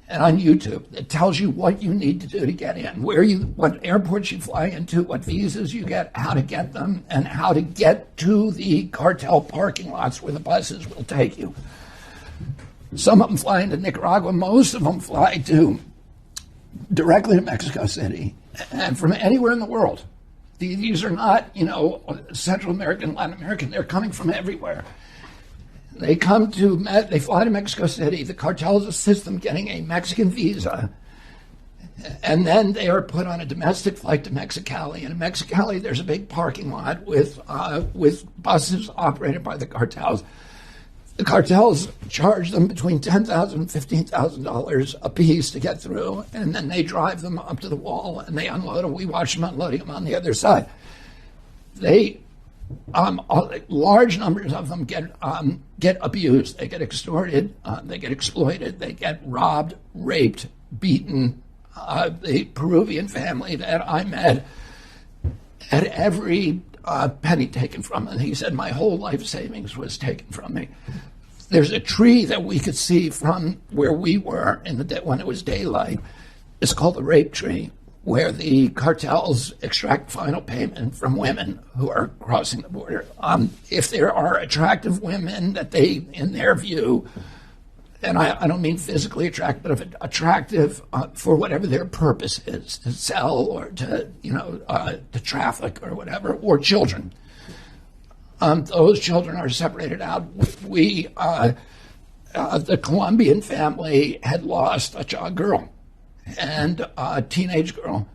and on YouTube. It tells you what you need to do to get in, what airports you fly into, what visas you get, how to get them, and how to get to the cartel parking lots where the buses will take you. Some of them fly into Nicaragua. Most of them fly directly to Mexico City and from anywhere in the world. These are not, Central American, Latin American. They're coming from everywhere. They fly to Mexico City. The cartels assist them getting a Mexican visa. And then they are put on a domestic flight to Mexicali. And in Mexicali, there's a big parking lot with buses operated by the cartels. The cartels charge them between $10,000 and $15,000 a piece to get through, and then they drive them up to the wall and they unload them. We watch them unloading them on the other side. They large numbers of them get abused. They get extorted. They get exploited. They get robbed, raped, beaten. The Peruvian family that I met had every penny taken from them. He said, my whole life savings was taken from me. There's a tree that we could see from where we were when it was daylight. It's called the rape tree, where the cartels extract final payment from women who are crossing the border. If there are attractive women that they, in their view, and I don't mean physically attractive, but if attractive for whatever their purpose is, to sell or to traffic or whatever, or children. Those children are separated out. The Colombian family had lost a girl, and a teenage girl,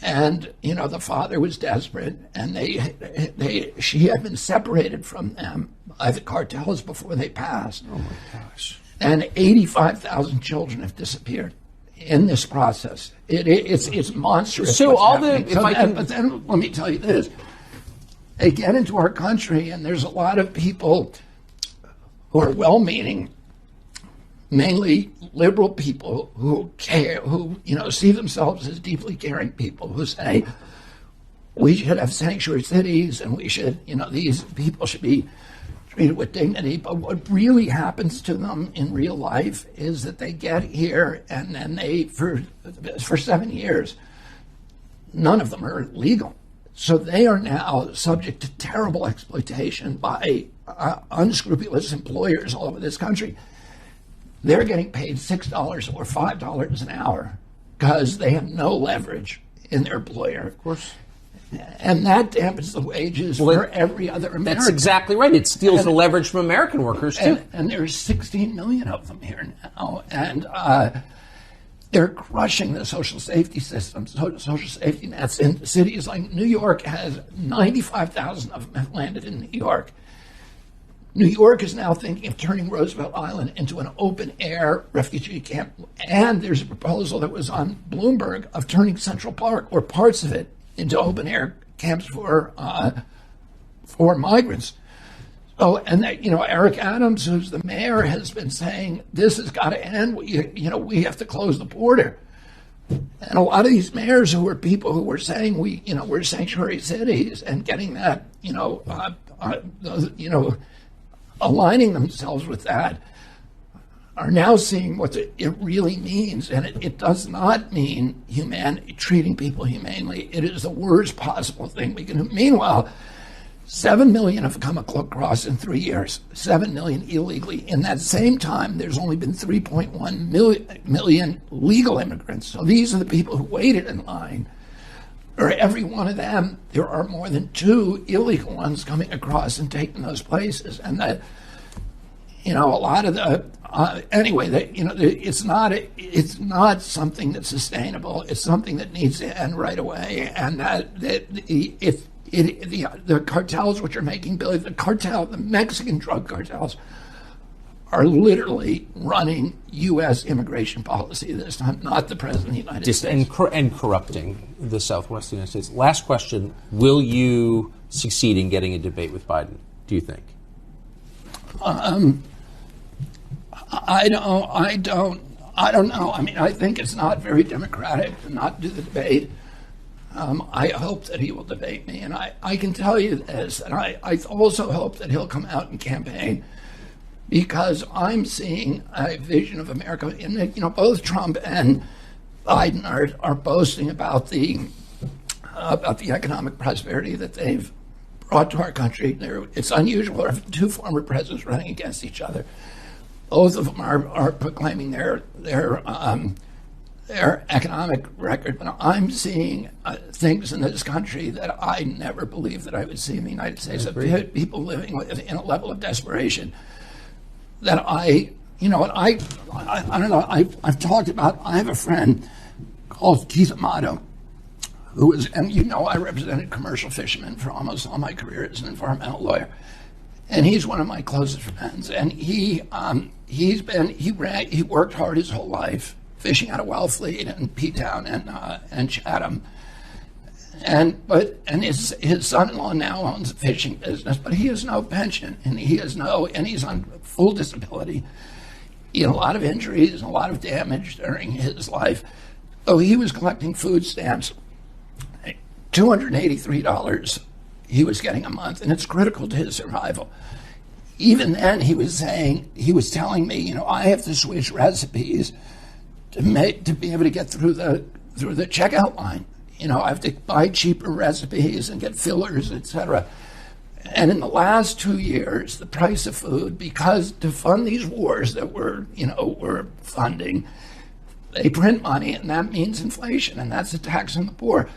and the father was desperate, and she had been separated from them by the cartels before they passed. Oh my gosh! And 85,000 children have disappeared in this process. It's monstrous. So but then let me tell you this. They get into our country, and there's a lot of people who are well-meaning, mainly liberal people who care, who see themselves as deeply caring people, who say we should have sanctuary cities, and we should, these people should be treated with dignity. But what really happens to them in real life is that they get here, and then for 7 years, none of them are legal. So they are now subject to terrible exploitation by unscrupulous employers all over this country. They're getting paid $6 or $5 an hour because they have no leverage in their employer. Of course. And that dampens the wages for every other American. That's exactly right. It steals the leverage from American workers, too. And there's 16 million of them here now. And they're crushing the social safety system, social safety nets. In cities like New York has 95,000 of them have landed in New York. New York is now thinking of turning Roosevelt Island into an open-air refugee camp. And there's a proposal that was on Bloomberg of turning Central Park, or parts of it, into open-air camps for migrants. Oh, and Eric Adams, who's the mayor, has been saying this has got to end. We have to close the border. And a lot of these mayors who were people who were saying we're sanctuary cities and getting that, aligning themselves with that, are now seeing what it really means. And it does not mean treating people humanely. It is the worst possible thing we can do. Meanwhile, 7 million have come across in 3 years, 7 million illegally. In that same time, there's only been 3.1 million legal immigrants. So these are the people who waited in line. For every one of them, there are more than 2 illegal ones coming across and taking those places. And that, a lot of the, it's not something that's sustainable. It's something that needs to end right away. And the cartels which are making billions, the Mexican drug cartels are literally running U.S. immigration policy this time, not the President of the United States. And corrupting the Southwest United States. Last question, will you succeed in getting a debate with Biden, do you think? I don't know. I mean, I think it's not very democratic to not do the debate. I hope that he will debate me, and I can tell you this, and I also hope that he'll come out and campaign, because I'm seeing a vision of America. And both Trump and Biden are boasting about the economic prosperity that they've brought to our country. It's unusual to have 2 former presidents running against each other. Both of them are proclaiming their economic record, but I'm seeing things in this country that I never believed that I would see in the United States. People living in a level of desperation that I don't know. I've talked about. I have a friend called Keith Amato, who is, and I represented commercial fishermen for almost all my career as an environmental lawyer, and he's one of my closest friends. And he worked hard his whole life, fishing out of Wellfleet and P-Town and Chatham. And his son-in-law now owns a fishing business, but he has no pension, and he's on full disability. He had a lot of injuries and a lot of damage during his life. So he was collecting food stamps, $283 he was getting a month, and it's critical to his survival. Even then, he was telling me, I have to switch recipes to be able to get through the checkout line. I have to buy cheaper recipes and get fillers, etc. And in the last 2 years, the price of food, because to fund these wars that we're funding, they print money, and that means inflation, and that's a tax on the poor.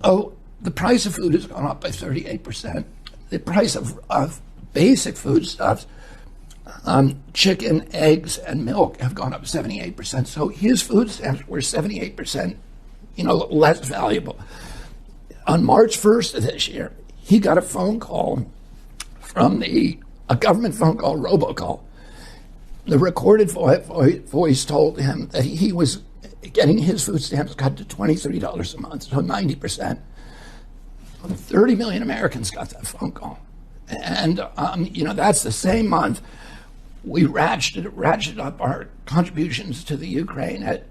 Oh, the price of food has gone up by 38%. The price of basic foodstuffs, chicken, eggs, and milk have gone up 78%. So his food stamps were 78%, less valuable. On March 1st of this year, he got a phone call from a government phone call, robocall. The recorded voice told him that he was getting his food stamps cut to $23 a month, so 90%. 30 million Americans got that phone call. And, that's the same month we ratcheted up our contributions to the Ukraine at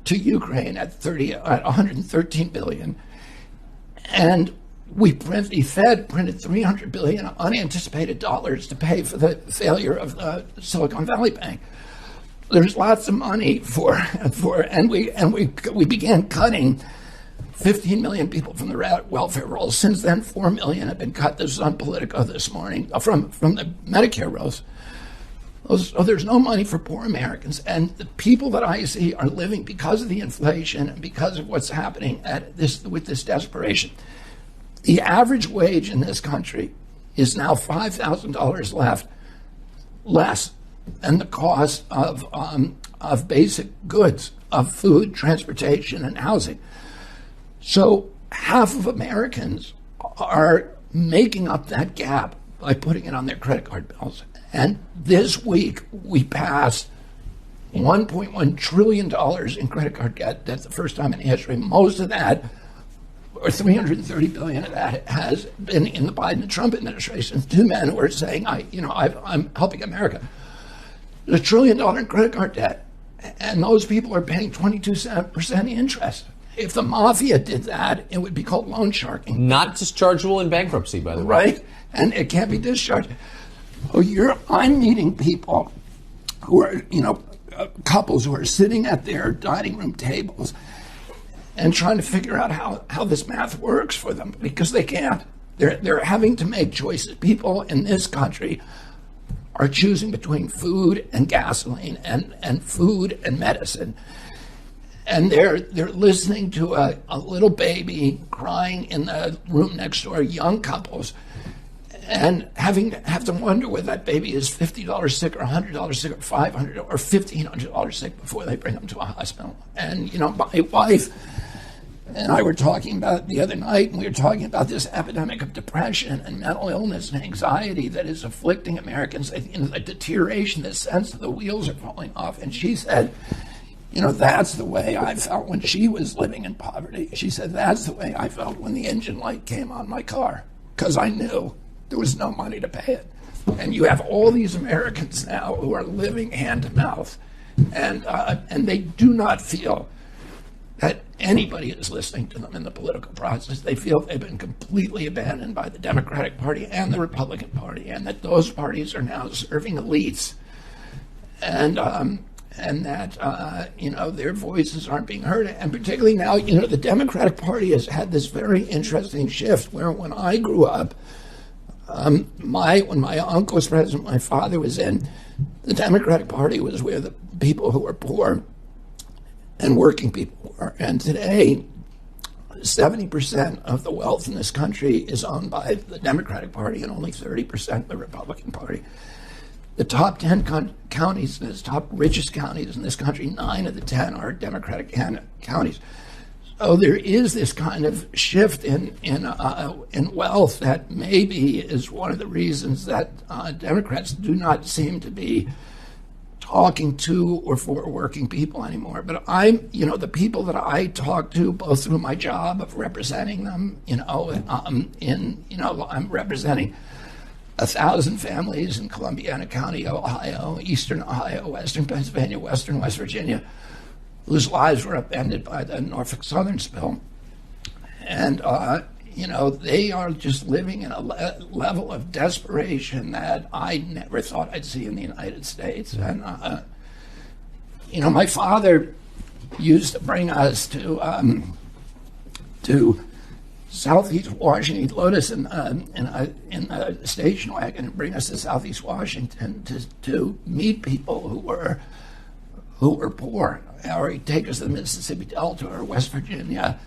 113 billion. And the Fed printed 300 billion unanticipated dollars to pay for the failure of the Silicon Valley Bank. There's lots of money and we began cutting 15 million people from the welfare rolls. Since then, 4 million have been cut. This is on Politico this morning from the Medicare rolls. So there's no money for poor Americans, and the people that I see are living because of the inflation and because of what's happening with this desperation. The average wage in this country is now $5,000 less than the cost of basic goods, of food, transportation, and housing. So half of Americans are making up that gap by putting it on their credit card bills. And this week, we passed $1.1 trillion in credit card debt. That's the first time in history. Most of that, or $330 billion of that, has been in the Biden and Trump administration. Two men who are saying, I'm helping America. There's $1 trillion in credit card debt, and those people are paying 22% interest. If the mafia did that, it would be called loan sharking. Not dischargeable in bankruptcy, by the way. Right, and it can't be discharged. I'm meeting people who are, couples who are sitting at their dining room tables and trying to figure out how this math works for them, because they can't. They're having to make choices. People in this country are choosing between food and gasoline and food and medicine. And they're listening to a little baby crying in the room next door, young couples, and have to wonder whether that baby is $50 sick or $100 sick or $500 or $1,500 sick before they bring them to a hospital. And, my wife and I were talking about it the other night, and we were talking about this epidemic of depression and mental illness and anxiety that is afflicting Americans, the deterioration, the sense that the wheels are falling off. And she said, that's the way I felt when she was living in poverty. She said, that's the way I felt when the engine light came on my car, because I knew there was no money to pay it. And you have all these Americans now who are living hand to mouth, and they do not feel that anybody is listening to them in the political process. They feel they've been completely abandoned by the Democratic Party and the Republican Party, and that those parties are now serving elites, and that their voices aren't being heard. And particularly now, the Democratic Party has had this very interesting shift where when I grew up, when my uncle was president, my father was in, the Democratic Party was where the people who were poor and working people were. And today, 70% of the wealth in this country is owned by the Democratic Party and only 30% the Republican Party. The top 10 counties, the top richest counties in this country, 9 of the 10 are Democratic counties. So there is this kind of shift in wealth that maybe is one of the reasons that Democrats do not seem to be talking to or for working people anymore. But I'm, the people that I talk to, both through my job of representing them, I'm representing 1,000 families in Columbiana County, Ohio, Eastern Ohio, Western Pennsylvania, Western West Virginia, whose lives were upended by the Norfolk Southern spill. And, they are just living in a level of desperation that I never thought I'd see in the United States. And, my father used to bring us to Southeast Washington. He'd load us in a station wagon and bring us to Southeast Washington to meet people who were poor. Or he'd take us to the Mississippi Delta or West Virginia,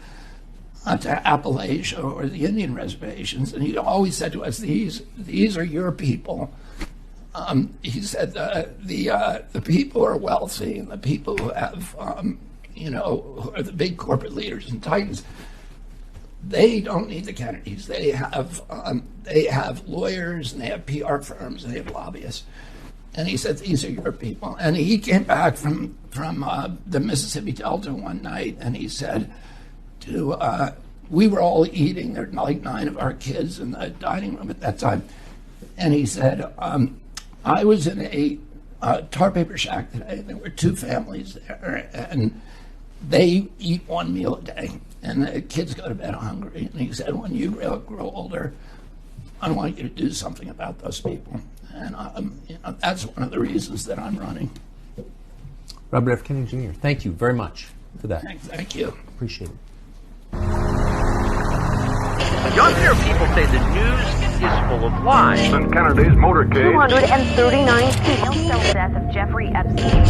to Appalachia or the Indian reservations, and he always said to us, "These are your people." He said the people who are wealthy and the people who have, who are the big corporate leaders and titans, they don't need the Kennedys. They have lawyers and they have PR firms and they have lobbyists. And he said, "These are your people." And he came back from the Mississippi Delta one night, and he said, we were all eating. There were like 9 of our kids in the dining room at that time. And he said, I was in a tar paper shack today. There were 2 families there, and they eat 1 meal a day. And the kids go to bed hungry. And he said, when you grow older, I want you to do something about those people. And that's one of the reasons that I'm running. Robert F. Kennedy Jr., thank you very much for that. Thank you. Appreciate it. Younger people say the news is full of lies. In Kennedy's motorcade, 239 people. Death of Jeffrey Epstein.